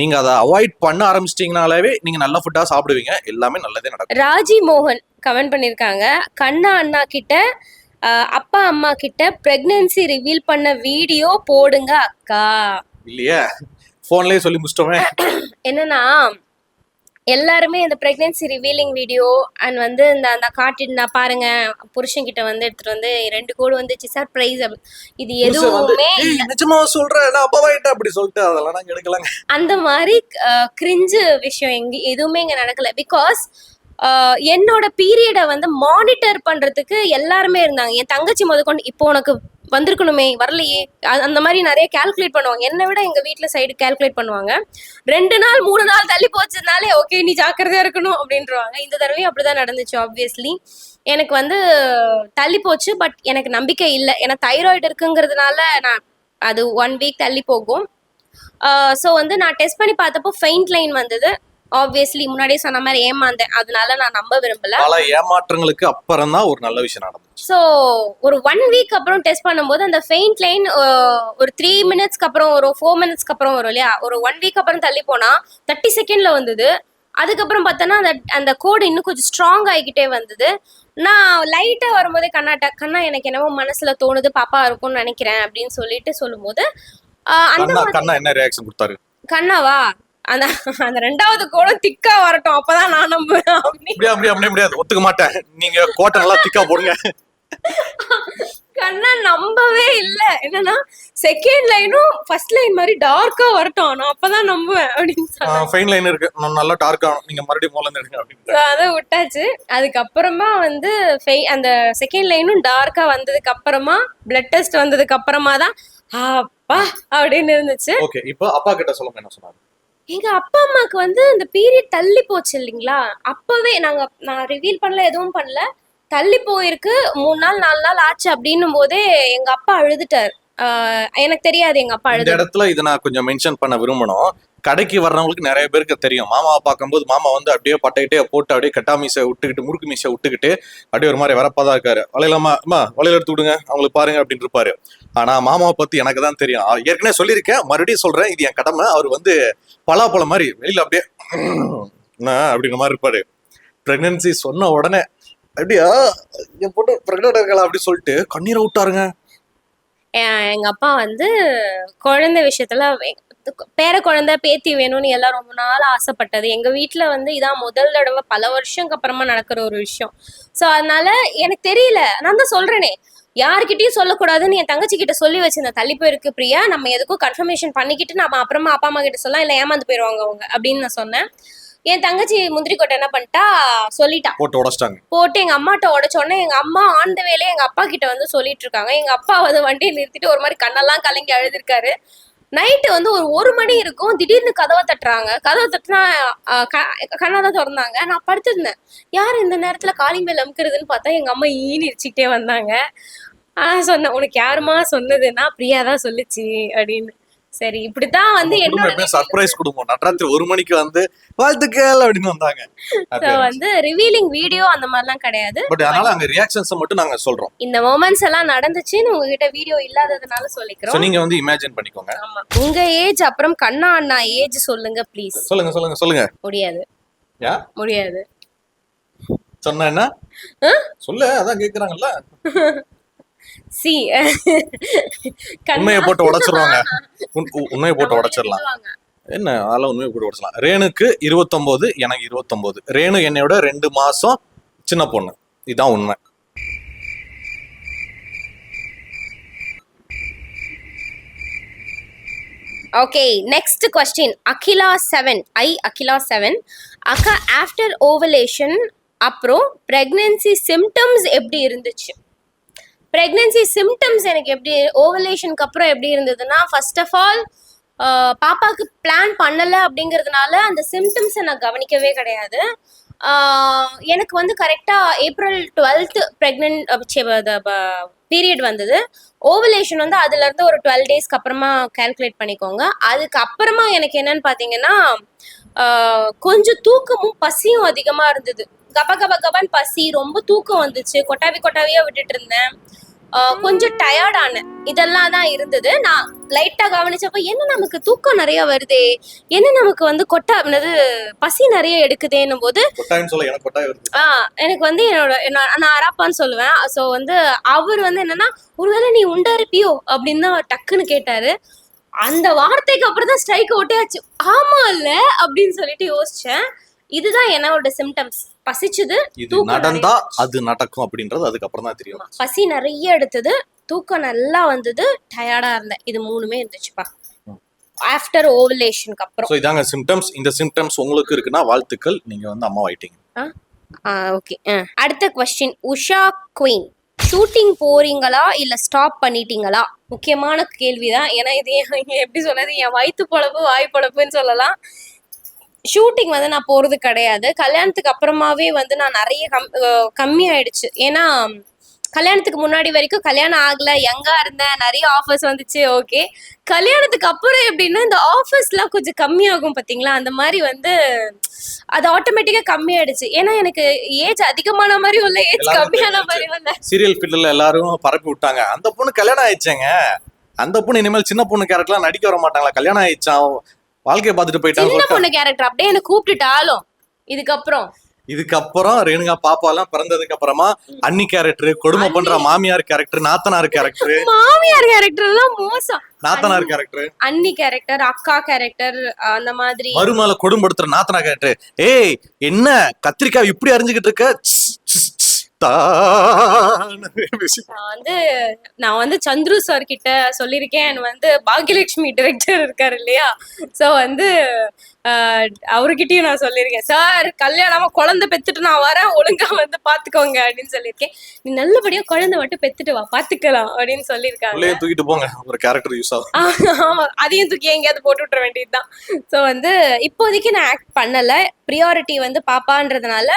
நீங்கள் அதை அவாய்ட் பண்ண ஆரம்பிச்சிட்டிங்கனாலே நீங்கள் நல்ல ஃபுட்டாக சாப்பிடுவீங்க, எல்லாமே நல்லதே நடக்கும். ராஜி மோகன் கமெண்ட் பண்ணியிருக்காங்க, கண்ணா அண்ணா கிட்ட அப்பா அம்மா கிட்ட பிரெக்னன்சி ரிவீல் பண்ண வீடியோ போடுங்க அக்கா. இல்லையே, ஃபோன்லேயே சொல்லி முடிச்சிட்டோமே. என்னன்னா, எல்லாருமே இந்த பிரெக்னன்சி ரிவீலிங் வீடியோ அண்ட் வந்து இந்த காட்டிட்டு நான் பாருங்க புருஷன்கிட்ட வந்து எடுத்துட்டு வந்து 2 கோடு வந்துச்சு சர்ப்ரைஸ், இது எதுவுமே நிஜமா சொல்றேன், நான் அப்பாவாயிட்ட அப்படி சொல்லிட்டு அதெல்லாம் நாங்க எடுக்கலாங்க. அந்த மாதிரி கிரிஞ்சு விஷயம் எதுவுமே இங்க நடக்கல. பிகாஸ் என்னோட பீரியடை வந்து மானிட்டர் பண்றதுக்கு எல்லாருமே இருந்தாங்க. என் தங்கச்சி முதற்கொண்டு இப்போ உனக்கு வந்திருக்கணுமே வரலையே அந்த மாதிரி நிறைய கால்குலேட் பண்ணுவாங்க. என்னை விட எங்க வீட்டுல சைடு கால்குலேட் பண்ணுவாங்க. 2 நாள் 3 நாள் தள்ளி போச்சதுனாலே ஓகே நீ ஜாக்கிரதையா இருக்கணும் அப்படின்றவாங்க. இந்த தடவையும் அப்படிதான் நடந்துச்சு. ஆப்வியஸ்லி எனக்கு வந்து தள்ளி போச்சு, பட் எனக்கு நம்பிக்கை இல்லை. ஏன்னா தைராய்டு இருக்குங்கிறதுனால நான் அது 1 வீக் தள்ளி போகும். ஸோ வந்து நான் டெஸ்ட் பண்ணி பார்த்தப்போ ஃபெயிண்ட் லைன் வந்தது. ஆப்வியஸ்லி முன்னாடியே சொன்ன மாதிரி ஏமாந்தேன், அதனால நான் நம்ப விரும்பல. பல ஏமாற்றங்களுக்கு அப்புறம் தான் ஒரு நல்ல விஷயம் நடந்துச்சு. ஸோ ஒரு 1 வீக் அப்புறம் டெஸ்ட் பண்ணும்போது அந்த ஃபெயிண்ட் லைன் ஒரு 3 மினிட்ஸ்க்கு அப்புறம் ஒரு 4 மினிட்ஸ்க்கு அப்புறம் வரும் இல்லையா, ஒரு 1 வீக் அப்புறம் தள்ளி போனா 30 செகண்ட்ல வந்தது. அதுக்கப்புறம் பார்த்தோன்னா அந்த கோடு இன்னும் கொஞ்சம் ஸ்ட்ராங் ஆகிக்கிட்டே வந்தது. நான் லைட்டா வரும்போதே கண்ணா எனக்கு என்னவோ மனசுல தோணுது பாப்பா இருக்கும்னு நினைக்கிறேன் அப்படின்னு சொல்லிட்டு சொல்லும்போது அந்த கண்ணா என்ன ரியாக்ஷன் கொடுத்தாரு? கண்ணாவா அந்த அந்த 2வது கோடம் திக்கா வரட்டும் அப்பதான் நான் நம்புவேன் அப்படி முடியாது, ஒத்துக்க மாட்டேன், நீங்க கோட்டை நல்லா திக்கா போடுங்க. கண்ணா நம்பவே இல்ல. என்னன்னா செகண்ட் லைனும் ஃபர்ஸ்ட் லைன் மாதிரி டார்க்கா வரட்டும் நான் அப்பதான் நம்புவேன் அப்படின்னு சொன்னாங்க. ஃபைன் லைன் இருக்கு, நல்லா டார்க்கா, நீங்க மறுபடியும் மூலம் எடுங்க அப்படின்னு அதை விட்டாச்சு. அதுக்கப்புறமா வந்து அந்த செகண்ட் லைனும் டார்க்கா வந்ததுக்கு அப்புறமா பிளட் டெஸ்ட் வந்ததுக்கு அப்புறமா தான் அப்பா அப்படின்னு இருந்துச்சு. ஓகே, இப்போ அப்பா கிட்ட சொல்லுங்க என்ன சொன்னாரு? எங்க அப்பா அம்மாக்கு வந்து இந்த பீரியட் தள்ளி போச்சு இல்லைங்களா, அப்பவே நான் ரிவீல் பண்ணல, எதுவும் பண்ணல, தள்ளி போயிருக்கு 3 நாள் 4 நாள் ஆச்சு அப்படின்னும் போதே எங்க அப்பா அழுதுட்டார். எனக்கு தெரியாது எங்க அப்பா இந்த அழுது. இடத்துல இதை நான் கொஞ்சம் மென்ஷன் பண்ண விரும்பணும். கடைக்கு வர்றவங்களுக்கு நிறைய பேருக்கு தெரியும், மாமாவை பார்க்கும்போது மாமா வந்து அப்படியே பட்டையிட்டே போட்டு அப்படியே கட்டா மீசை விட்டுக்கிட்டு முறுக்கு மீசை விட்டுக்கிட்டு அப்படியே ஒரு மாதிரி வரப்பாதான் இருக்காரு. வளையலாமா வளையல் எடுத்து விடுங்க அவங்களுக்கு பாருங்க அப்படின்னு இருப்பாரு. ஆனா மாமாவை பத்தி எனக்கு தான் தெரியும், ஏற்கனவே சொல்லியிருக்கேன், மறுபடியும் சொல்றேன், இது என் கடமை. அவர் வந்து பலாப்பழம் மாதிரி வெளியில அப்படியே அப்படிங்கிற மாதிரி இருப்பாரு. பிரெக்னன்சி சொன்ன உடனே அப்படியா என் பொண்ணு பிரெக்னென்ட் இருக்கலாம் அப்படின்னு சொல்லிட்டு கண்ணீரை விட்டாருங்க. எங்க அப்பா வந்து குழந்தை விஷயத்துல பேர குழந்தை பேத்தி வேணும்னு எல்லாம் ரொம்ப நாள் ஆசைப்பட்டது. எங்க வீட்டுல வந்து இதான் முதல் தடவை பல வருஷத்துக்கு அப்புறமா நடக்கிற ஒரு விஷயம். சோ அதனால எனக்கு தெரியல, நான் தான் சொல்றேனே யார்கிட்டயும் சொல்லக்கூடாதுன்னு என் தங்கச்சி கிட்ட சொல்லி வச்சிருந்தேன், தள்ளி போயிருக்கு பிரியா, நம்ம எதுக்கும் கன்ஃபர்மேஷன் பண்ணிக்கிட்டு நம்ம அப்புறமா அப்பா அம்மா கிட்ட சொல்லலாம், இல்ல ஏமாந்து போயிருவாங்க அவங்க அப்படின்னு நான் சொன்னேன். என் தங்கச்சி முந்திரி கொட்டை என்ன பண்ணிட்டா, சொல்லிட்டா, போட்டு உடச்சிட்டாங்க. போட்டு எங்க அம்மாட்ட உடச்சோடனே எங்க அம்மா ஆன் த வேலையே எங்க அப்பா கிட்ட வந்து சொல்லிட்டு இருக்காங்க. எங்க அப்பா வந்து வண்டியை நிறுத்திட்டு ஒரு மாதிரி கண்ணெல்லாம் கலங்கி அழுதுருக்காரு. நைட்டு வந்து ஒரு மணி இருக்கும், திடீர்னு கதவை தட்டுறாங்க. கதவை தட்டுனா கண்ணாதான் திறந்தாங்க. நான் படுத்திருந்தேன், யார் இந்த நேரத்துல காலிங் பெல் அமுக்குறதுன்னு பார்த்தா எங்க அம்மா ஈன்னு இடிச்சுக்கிட்டே வந்தாங்க. சொன்னேன், உனக்கு யாருமா சொன்னதுன்னா பிரியாதான் சொல்லுச்சு அப்படின்னு. சரி இப்படித்தான் வந்து என்னோட சர்ப்ரைஸ் குடும்பம். நட்ராத்திரி 1 மணிக்கு வந்து வாழ்த்துக்கள் அப்படின்னு வந்தாங்க. வந்து ரிவீலிங் வீடியோ அந்த மாதிரிலாம் கிடையாது. பட் அதனால அங்க ரியாக்ஷன்ஸ் மட்டும் நாங்க சொல்றோம். இந்த மொமெண்ட்ஸ் எல்லாம் நடந்துச்சுன்னு உங்ககிட்ட வீடியோ இல்லாததுனால சொல்லிக்கிறோம். சோ நீங்க வந்து இமேஜின் பண்ணிக்கோங்க. ஆமா, உங்க ஏஜ் அப்புறம் கண்ணா அண்ணா ஏஜ் சொல்லுங்க ப்ளீஸ். சொல்லுங்க. முடியாது. யா முடியாது சொன்னா என்ன சொல்லு, அதான் கேக்குறாங்கல்ல. சி உண்மையை போட்டு உடைச்சிருவாங்க. உண்மையை போட்டு உடைச்சிடலாம். என்ன அதெல்லாம் உண்மையை போட்டு உடைச்சிடலாம். ரேணுக்கு 29, எனக்கு 29. ரேணு என்னையோட 2 மாசம் சின்ன பொண்ணு, இதுதான் உண்மை. Okay, next question. அகிலா 7 அக்கா, ஆஃப்டர் ஓவலேஷன் அப்புறம் பிரெக்னன்சி சிம்டம்ஸ் எப்படி இருந்துச்சு? பிரெக்னன்சி சிம்டம்ஸ் எனக்கு எப்படி, ஓவலேஷனுக்கு அப்புறம் எப்படி இருந்ததுன்னா, ஃபர்ஸ்ட் ஆஃப் ஆல் பாப்பாவுக்கு பிளான் பண்ணலை அப்படிங்கிறதுனால அந்த சிம்டம்ஸை நான் கவனிக்கவே கிடையாது. எனக்கு வந்து கரெக்டாக ஏப்ரல் 12th ப்ரெக்னென்ட் பீரியட் வந்தது. ஓவலேஷன் வந்து அதுலேருந்து ஒரு 12 டேஸ்க்கு அப்புறமா கால்குலேட் பண்ணிக்கோங்க. அதுக்கப்புறமா எனக்கு என்னன்னு பார்த்தீங்கன்னா, கொஞ்சம் தூக்கமும் பசியும் அதிகமாக இருந்தது. கபான்னு பசி, ரொம்ப தூக்கம் வந்துச்சு, கொட்டாவியா விட்டுட்டு இருந்தேன், கொஞ்சம் டயர்ட் ஆனேன், இதெல்லாம் தான் இருந்தது. நான் லைட்டா கவனிச்சப்ப என்ன நமக்கு தூக்கம் நிறைய வருதே, என்ன நமக்கு வந்து பசி நிறைய எடுக்குதேன்னும் போது எனக்கு வந்து நான் அராப்பான்னு சொல்லுவேன். ஸோ வந்து அவர் வந்து என்னன்னா, ஒருவேளை நீ உண்டாருப்பியோ அப்படின்னு தான் டக்குன்னு கேட்டாரு. அந்த வார்த்தைக்கு அப்புறம் தான் ஸ்ட்ரைக் ஓட்டியாச்சு, ஆமா இல்ல அப்படின்னு சொல்லிட்டு யோசிச்சேன். இதுதான் என்னோட சிம்டம்ஸ். பசிச்சது, இது நடந்தா அது நடக்கும் அப்படின்றது அதுக்கப்புறம் தான் தெரியும். பசி நிறைய எடுத்தது, தூக்கம் நல்லா வந்தது, டயர்டா இருந்தேன், இது 3மே இருந்துச்சுப்பா ஆஃப்டர் ஓவலேஷனுக்கு அப்புறம். சோ இதாங்க சிம்டம்ஸ். இந்த சிம்டம்ஸ் உங்களுக்கு இருக்குன்னா வாழ்த்துக்கள், நீங்க வந்து அம்மா ஆயிட்டீங்க. ஓகே, அடுத்த கொஸ்டின். உஷா குயின், ஷூட்டிங் போறீங்களா இல்ல ஸ்டாப் பண்ணிட்டீங்களா? முக்கியமான கேள்விதான். ஏன்னா இது எப்படி சொல்றது, என் வயிற்று பொழப்பு வாய் பொழப்புன்னு சொல்லலாம். ஷூட்டிங் வந்து நான் போறது கிடையாது. கல்யாணத்துக்கு அப்புறமாவே வந்து நான் நிறைய கம்மி ஆயிடுச்சு. ஏன்னா கல்யாணத்துக்கு முன்னாடி வரைக்கும் கல்யாணம் ஆகல, யங்கா இருந்தேன், நிறைய ஆஃபர்ஸ் வந்துச்சு, ஓகே. கல்யாணத்துக்கு அப்புறம் எப்படின்னா இந்த ஆஃபர்ஸ்லாம் கொஞ்சம் கம்மியாகும் பாத்தீங்களா, அந்த மாதிரி வந்து அது ஆட்டோமேட்டிக்கா கம்மியாயிடுச்சு. ஏன்னா எனக்கு ஏஜ் அதிகமான மாதிரியும் இல்ல, ஏஜ் எல்லாரும் கம்மியான மாதிரியும் இல்ல. சீரியல் ஃபீல்ட்ல எல்லாரும் பரப்பி விட்டாங்க, அந்த பொண்ணு கல்யாணம் ஆயிடுச்சேங்க, அந்த பொண்ணு இனிமேல் சின்ன பொண்ணு கேரக்டர்லாம் நடிக்க வர மாட்டாங்களா, கல்யாணம் ஆயிடுச்சா, வாழ்க்கையை பார்த்துட்டு சின்ன போயிட்டாங்க. பொண்ணு கேரக்டர் அப்படியே என்ன கூப்பிட்டுட்டாலும் இதுக்கப்புறம் ரேணுகா பாப்பா எல்லாம் பிறந்ததுக்கு அப்புறமா அண்ணி கேரக்டர், கொடுமை பண்ற மாமியார் கேரக்டர், நாத்தனார் கேரக்டர், மாமியார் கேரக்டர் எல்லாம் மோசம். நாத்தனார் கேரக்டர், அண்ணி கேரக்டர், அக்கா கேரக்டர், அந்த மாதிரி மருமலை கொடும்படுத்துற நாத்தனார் கேரக்டர். ஏய் என்ன கத்திரிக்காய் இப்படி அறிஞ்சுக்கிட்டு இருக்க, நான் வந்து சந்துரு சார் கிட்ட சொல்லியிருக்கேன், வந்து பாக்யலட்சுமி டைரக்டர் இருக்காரு இல்லையா, சோ வந்து அவர்கிட்டயும் நான் சொல்லியிருக்கேன், சார் கல்யாணமா குழந்தை பெத்துட்டு நான் வரேன், ஒழுங்கா வந்து பாத்துக்கோங்க அப்படின்னு சொல்லியிருக்கேன், நீ நல்லபடியா குழந்தை மட்டும் பெத்துட்டு வா, பாத்துக்கலாம் அப்படின்னு சொல்லியிருக்காங்க. தூக்கிட்டு போங்க, ஒரு கேரக்டர் யூஸ் ஆகும். ஆமா, அதையும் தூக்கி எங்கேயாவது போட்டு விட்டுற வேண்டியதுதான். சோ வந்து இப்போதைக்கு நான் ஆக்ட் பண்ணல, ப்ரியாரிட்டி வந்து பாப்பான்றதுனால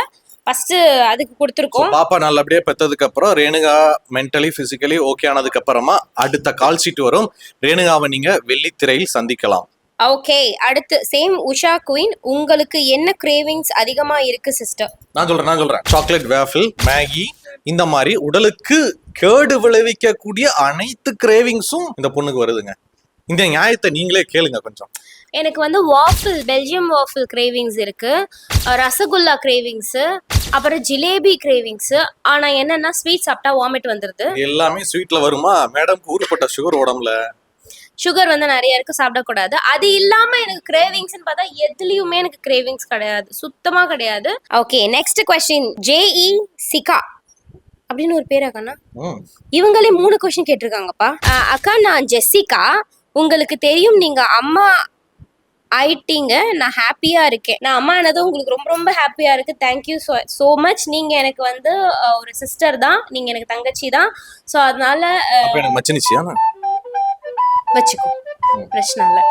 ஃபர்ஸ்ட் அதுக்கு கொடுத்துருக்கோம். பாப்பா நல்லபடியா பெத்ததுக்கு அப்புறம் ரேணுகா மென்டலி பிசிக்கலி ஓகே ஆனதுக்கு அப்புறமா அடுத்த கால் ஷீட் வரும், ரேணுகாவை நீங்க வெள்ளித்திரையில் சந்திக்கலாம். ஓகே, அடுத்து சேம் உஷா குயின், உங்களுக்கு என்ன கிரேவிங்ஸ் அதிகமா இருக்கு சிஸ்டர்? நான் சொல்றேன் சாக்லேட் வேஃபிள், மேகி, இந்த மாதிரி உடலுக்கு கேடு விளைவிக்கக்கூடிய அனைத்து கிரேவிங்ஸும் இந்த பொண்ணுக்கு வருதுங்க. இந்த நியாயத்தை நீங்களே கேளுங்க கொஞ்சம். எனக்கு வந்து வாஃபிள், பெல்ஜியம் வாஃபிள் கிரேவிங்ஸ் இருக்கு, ரசகுல்லா கிரேவிங்ஸ், அப்புறம் ஜிலேபி கிரேவிங்ஸ். ஆனா என்னன்னா ஸ்வீட் சாப்பிட்டா வாமிட் வந்துருது. எல்லாமே ஸ்வீட்ல வருமா மேடம்க்கு? ஊருப்பட்ட சுகர் உடம்புல, சுகர் வந்து நிறைய இருக்கு, சாப்பிடக்கூடாது. அது இல்லாம எனக்கு கிரேவிங்ஸ்னு பார்த்தா எதுலயுமே எனக்கு கிரேவிங்ஸ் கிடையாது, சுத்தமா கிடையாது. Okay, next question. ஜேஇ சிகா அப்படின்னு ஒரு பேர் அக்கா, இவங்களே 3 கொஸ்டின் கேட்டிருக்காங்கப்பா. அக்கா, நான் ஜெசிகா, உங்களுக்கு தெரியும் நீங்க அம்மா ஆயிட்டீங்க, நான் ஹாப்பியா இருக்கேன். நான் அம்மா ஆனதும் உங்களுக்கு ரொம்ப ரொம்ப ஹாப்பியா இருக்கு. Thank you so much. நீங்க எனக்கு வந்து ஒரு சிஸ்டர் தான், நீங்க எனக்கு தங்கச்சி தான். ஸோ அதனால எனக்கு மச்சினிச்சியா வச்சுக்கோ, பிரச்சனை இல்லை.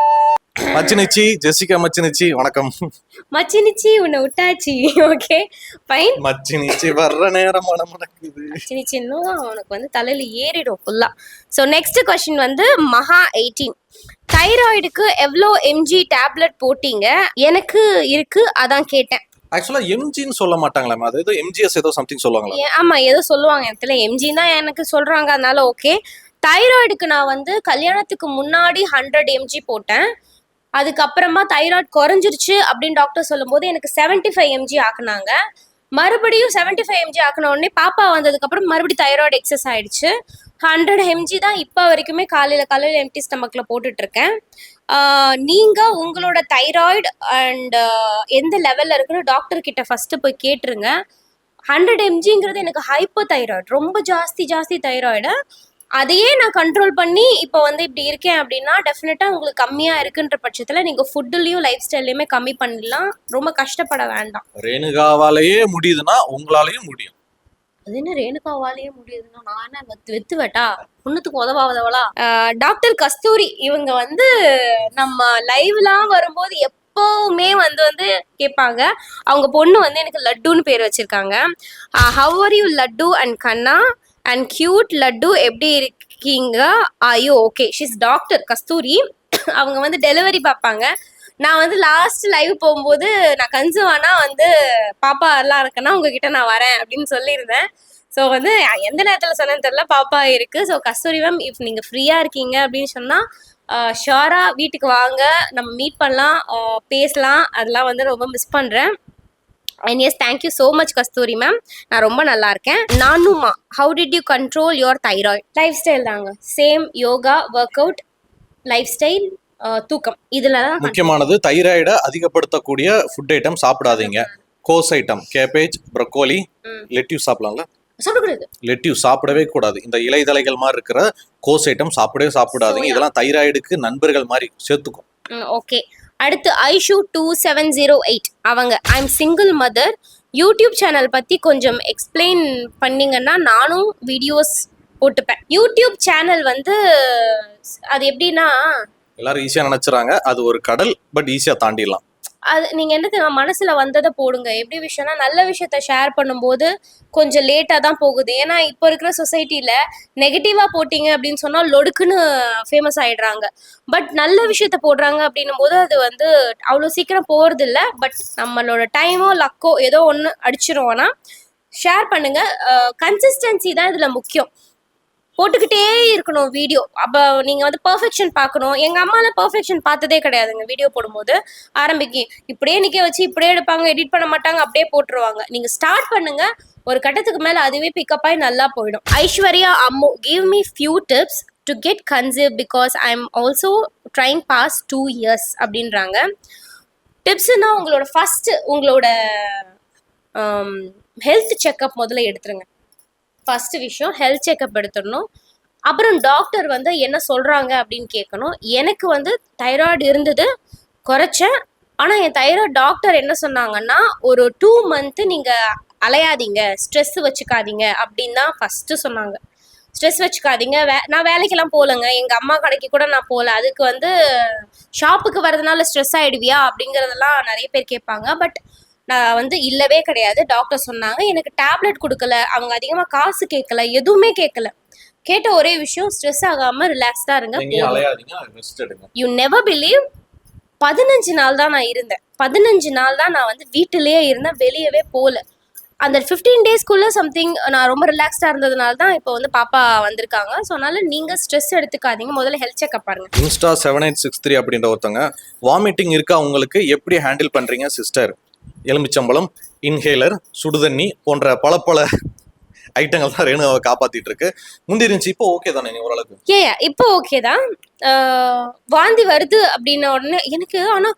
மச்சினிச்சி, ஜெசிகா மச்சினிச்சி, வணக்கம். மச்சினிச்சி உன்னை விட்டாச்சு, ஓகே ஃபைன். மச்சினிச்சி வர்ற நேரம் நடக்குது. மச்சினிச்சின்னு உனக்கு வந்து தலையில ஏறிடும் ஃபுல்லா. ஸோ நெக்ஸ்ட் கொஸ்டின் வந்து மகா 18, தைராய்டுக்கு எவ்வளோ எம்ஜி டேப்லெட் போட்டீங்க? எனக்கு இருக்கு, அதான் கேட்டேன். ஆக்சுவலா எம்ஜின்னு சொல்ல மாட்டாங்களா, அது ஏதோ எம்ஜிஎஸ் ஏதோ சம்திங் சொல்லுவாங்களா? ஆமா, ஏதோ சொல்லுவாங்க, இடத்துல எம்ஜி தான் எனக்கு சொல்றாங்க, அதனால ஓகே. தைராய்டுக்கு நான் வந்து கல்யாணத்துக்கு முன்னாடி 100 எம்ஜி போட்டேன், அதுக்கப்புறமா தைராய்டு குறைஞ்சிருச்சு அப்படின்னு டாக்டர் சொல்லும் போது எனக்கு 75 எம்ஜி ஆக்குனாங்க. மறுபடியும் 75 எம்ஜி ஆக்கின உடனே பாப்பா வந்ததுக்கு அப்புறம் மறுபடியும் தைராய்டு எக்ஸஸ் ஆயிடுச்சு. 100 எம்ஜி தான் இப்போ வரைக்குமே காலையில எம்டி ஸ்டமக்ல போட்டுட்டு இருக்கேன். நீங்க உங்களோட தைராய்டு அண்ட் எந்த லெவல்ல இருக்குன்னு டாக்டர் கிட்ட ஃபர்ஸ்ட் போய் கேட்டுருங்க. 100 எம்ஜிங்கிறது எனக்கு ஹைப்பர் தைராய்டு, ரொம்ப ஜாஸ்தி தைராய்டு. அதையே நான் கண்ட்ரோல் பண்ணி இப்போ வந்து இப்படி இருக்கேன் அப்படின்னா டெஃபினட்டா உங்களுக்கு கம்மியா இருக்குன்ற பட்சத்துல நீங்க ஃபுட்டுலயும் லைஃப் ஸ்டைல்லையுமே கம்மி பண்ணிடலாம், ரொம்ப கஷ்டப்பட வேண்டாம். ரேணுகாவாலேயே முடியுதுன்னா உங்களாலேயும் முடியும். அது என்ன ரேணுகாவாலேயே முடியுதுன்னா நான் என்ன வெத்துவேட்டா, பொண்ணுத்துக்கு உதவாதவளா? டாக்டர் கஸ்தூரி இவங்க வந்து நம்ம லைவ்லாம் வரும்போது எப்பவுமே வந்து கேட்பாங்க. அவங்க பொண்ணு வந்து எனக்கு லட்டுன்னு பேர் வச்சிருக்காங்க. How are you Laddu and கண்ணா அண்ட் கியூட் லட்டு, எப்படி இருக்கீங்க? ஐயோ ஓகே, ஷீஸ் டாக்டர் கஸ்தூரி. அவங்க வந்து டெலிவரி பார்ப்பாங்க. நான் வந்து லாஸ்ட் லைவ் போகும்போது நான் கன்சீவ் ஆனா வந்து பாப்பா எல்லாம் இருக்கேன்னா உங்ககிட்ட நான் வரேன் அப்படின்னு சொல்லியிருந்தேன். ஸோ வந்து எந்த நேரத்தில் சொன்னேன்னு தெரியல, பாப்பா இருக்கு. ஸோ கஸ்தூரி மேம், இஃப் நீங்க ஃப்ரீயா இருக்கீங்க அப்படின்னு சொன்னா ஷியோரா வீட்டுக்கு வாங்க, நம்ம மீட் பண்ணலாம், பேசலாம். அதெல்லாம் வந்து ரொம்ப மிஸ் பண்றேன். And yes, thank you so much Kasthuri ma'am, நான் ரொம்ப நல்லா இருக்கேன். நானுமா, how did you control your thyroid? Lifestyle தாங்க, same yoga, workout, lifestyle, தூக்கம், இதுல தான் முக்கியமானது. தைராய்டை அதிகப்படுத்தக்கூடிய ஃபுட் ஐட்டம் சாப்பிடாதீங்க. கோஸ் ஐட்டம், கேபேஜ், ப்ரொக்கோலி, லெட்யூஸ் சாப்பிடலாம்ல? சாப்பிடக்கூடாது. லெட்யூஸ் சாப்பிடவே கூடாது. இந்த இலைதலைகள் மாதிரி இருக்கிற கோஸ் ஐட்டம் சாப்பிடாதீங்க. இதெல்லாம் தைராய்டுக்கு நண்பர்கள் மாதிரி சேர்த்துக்கும். ஓகே, அடுத்து ஐஷு 2708 அவங்க, ஐ am single mother, YouTube channel பத்தி கொஞ்சம் எக்ஸ்பிளைன் பண்ணீங்கன்னா நானும் வீடியோஸ் போட்டுப்பேன். யூடியூப் சேனல் வந்து அது எப்படின்னா, எல்லாரும் ஈஸியா நினைச்சுறாங்க அது ஒரு கடல், பட் ஈஸியா தாண்டிடலாம். அது நீங்க என்ன தெரியுமா, மனசுல வந்ததை போடுங்க. எப்படி விஷயம்னா, நல்ல விஷயத்த ஷேர் பண்ணும்போது கொஞ்சம் லேட்டா தான் போகுது. ஏன்னா இப்போ இருக்கிற சொசைட்டில நெகட்டிவா போட்டீங்க அப்படின்னு சொன்னா லொடுக்குன்னு ஃபேமஸ் ஆயிடுறாங்க. பட் நல்ல விஷயத்த போடுறாங்க அப்படின்னும் போது அது வந்து அவ்வளோ சீக்கிரம் போறது இல்ல. பட் நம்மளோட டைமோ லக்கோ ஏதோ ஒன்று அடிச்சிருவோம்னா ஷேர் பண்ணுங்க. கன்சிஸ்டன்சி தான் இதுல முக்கியம். போட்டுக்கிட்டே இருக்கணும் வீடியோ. அப்போ நீங்கள் வந்து பர்ஃபெக்ஷன் பார்க்கணும். எங்கள் அம்மாலாம் பர்ஃபெக்ஷன் பார்த்ததே கிடையாதுங்க. வீடியோ போடும்போது ஆரம்பிக்கி இப்படியே நிற்க வச்சு இப்படியே எடுப்பாங்க, எடிட் பண்ண மாட்டாங்க, அப்படியே போட்டுருவாங்க. நீங்கள் ஸ்டார்ட் பண்ணுங்க, ஒரு கட்டத்துக்கு மேலே அதுவே பிக்கப் ஆகி நல்லா போயிடும். Aishwarya Ammu, give me few tips to get conceive because I am also trying past 2 years அப்படின்றாங்க. டிப்ஸ்னா உங்களோட ஃபர்ஸ்ட் உங்களோட ஹெல்த் செக்அப் முதல்ல எடுத்துருங்க. ஃபர்ஸ்ட் விஷயம் ஹெல்த் செக்அப் எடுத்துடணும். அப்புறம் டாக்டர் வந்து என்ன சொல்கிறாங்க அப்படின்னு கேட்கணும். எனக்கு வந்து தைராய்டு இருந்தது, குறைச்சேன். ஆனால் என் தைராய்டு டாக்டர் என்ன சொன்னாங்கன்னா, ஒரு 2 month நீங்கள் அலையாதீங்க, ஸ்ட்ரெஸ் வச்சுக்காதீங்க அப்படின்னு தான் ஃபஸ்ட்டு சொன்னாங்க. ஸ்ட்ரெஸ் வச்சுக்காதீங்க. நான் வேலைக்கெல்லாம் போகலங்க, எங்கள் அம்மா கடைக்கு கூட நான் போகல. அதுக்கு வந்து ஷாப்புக்கு வர்றதுனால ஸ்ட்ரெஸ் ஆகிடுவியா அப்படிங்கிறதெல்லாம் நிறைய பேர் கேட்பாங்க. பட் நான் வந்து இல்லவே கிடையாது. டாக்டர் சொன்னாங்க, எனக்கு டேப்லெட் கொடுக்கல, அவங்க அதிகமாக காசு கேட்கல, எதுவுமே கேட்கல. கேட்ட ஒரே விஷயம், ஸ்ட்ரெஸ் ஆகாமல் ரிலாக்ஸ்டாக இருங்க. யூ நெவர் பிலீவ், 15 நாள் தான் நான் இருந்தேன். 15 நாள் தான் நான் வந்து வீட்டிலேயே இருந்தேன், வெளியவே போகல. அந்த 15 daysக்குள்ளே சம்திங் நான் ரொம்ப ரிலாக்ஸ்டாக இருந்ததுனால தான் இப்போ வந்து பாப்பா வந்திருக்காங்க. ஸோ அதனால நீங்கள் ஸ்ட்ரெஸ் எடுத்துக்காதீங்க, முதல்ல ஹெல்த் செக்அப் பாருங்க. இன்ஸ்டா 7863 அப்படின்ற ஒருத்தவங்க, வாமிட்டிங் இருக்கா உங்களுக்கு, எப்படி ஹேண்டில் பண்றீங்க சிஸ்டர்? எலுமிச்சம்பழம், இன்ஹேலர், சுடுதண்ணி போன்ற பல ஐட்டங்கள் தான் ரேணுகாவை காப்பாத்திட்டு இருக்கு. முந்தி இருந்துச்சு, இப்போ ஓகே தானே நீ ஓரளவுக்கு? இப்போ ஓகே தான். வாந்தி வருது அப்படின்ன உடனே எனக்கு, ஆனால்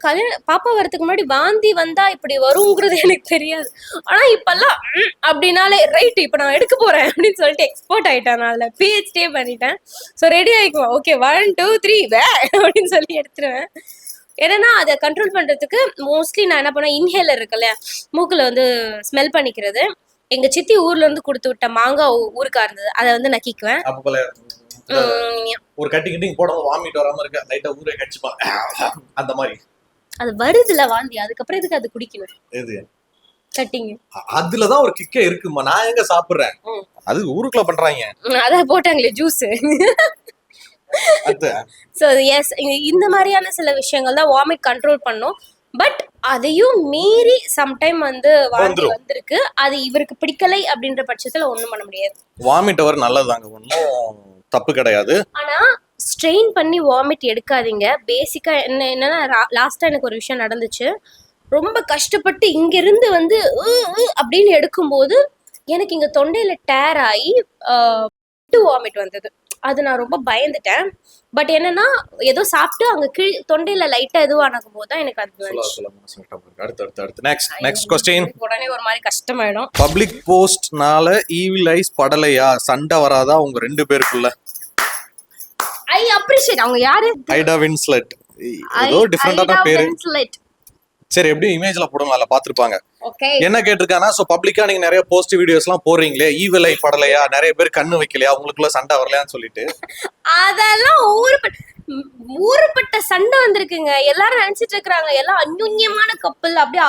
பாப்பா வரதுக்கு முன்னாடி வாந்தி வந்தா இப்படி வருங்கிறது எனக்கு தெரியாது. ஆனால் இப்பெல்லாம் அப்படின்னாலே ரைட், இப்போ நான் எடுக்க போறேன் அப்படின்னு சொல்லிட்டு எக்ஸ்போர்ட் ஆயிட்டேன். நான் அதில் PhD பண்ணிட்டேன். ஸோ ரெடி ஆகிக்குவேன். ஓகே 1 2 3 வே அப்படின்னு சொல்லி எடுத்துருவேன். ஏன்னா அதை கண்ட்ரோல் பண்ணுறதுக்கு மோஸ்ட்லி நான் என்ன பண்ணேன், இன்ஹேலர் இருக்குல்ல, மூக்கில் வந்து ஸ்மெல் பண்ணிக்கிறது. எங்கள் சித்தி ஊர்ல இருந்து கொடுத்து விட்ட மாங்காய் ஊருக்கா இருந்தது, அதை வந்து நக்கிக்குவேன். ஒரு கட்டிங் போடாம வாமிட் வராம இருக்க, லைட்டா ஊரே கடிச்சுப்பா அந்த மாதிரி. அது வருதுல வாந்தி, அதுக்கப்புறம் எதுக்கு அது குடிக்கணும்? எது கட்டிங்? அதுலதான் ஒரு கிக்கே இருக்குமா. நான் எங்க சாப்பிடுறேன், அது ஊருக்குள்ள பண்றாங்க. அதான் போட்டாங்களே ஜூஸ். ஸோ எஸ், இந்த மாதிரியான சில விஷயங்கள் தான் வாமிட் கண்ட்ரோல் பண்ணும். பட் அதையும் மீறி சம்டைம் வந்து வாந்தி வந்திருக்கு. அது இவருக்கு பிடிக்கலை அப்படின்ற பட்சத்துல ஒண்ணும் பண்ண முடியாது. வாமிட் வர நல்லதாங்க, ஒன்றும் தப்பு கிடையாது. ஆனா ஸ்ட்ரெயின் பண்ணி வாமிட் எடுக்காதீங்க. பேசிக்கா என்னன்னா, லாஸ்டா எனக்கு ஒரு விஷயம் நடந்துச்சு. ரொம்ப கஷ்டப்பட்டு இங்க இருந்து வந்து அப்படின்னு எடுக்கும்போது எனக்கு இங்க தொண்டையில டேர் ஆகி வாமிட் வந்தது. அது நான் ரொம்ப பயந்துட்டேன். பட் என்னன்னா, ஏதோ சாப்பிட்டு அங்க தொண்டையில லைட்டா எதுவாகும் போது தான் எனக்கு அது நெக்ஸ்ட் क्वेश्चन. உடனே ஒரு மாதிரி கஷ்டமாயிடும். பப்ளிக் போஸ்ட்னால ஈவில் ஐஸ் படலையா? சண்டை வராதா உங்க 2 பேருக்குள்ள? I appreciate. அவங்க யாரு? ஐடா வின்ஸ்லெட். ஏதோ டிஃபரண்டான பேரு. சரி, எப்படி இமேஜ்ல போடுங்க, அதுல பாத்துருப்பாங்க. என்ன கேட்டிருக்கானா, சோ பப்ளிக்கா நீங்க நிறைய போஸ்ட் வீடியோஸ் எல்லாம் போடுறீங்களே, ஈவில் ஐ படலையா, நிறைய பேர் கண்ணு வைக்கலையா, உங்களுக்குள்ள சண்டை வரலையான்னு சொல்லிட்டு. அதெல்லாம் ஊருப்பட்ட சண்டை வந்திருக்குங்க. எல்லாரும் நினைச்சிட்டு இருக்காங்க எல்லாம் அந்யுன்யமான கப்பல், அப்படியே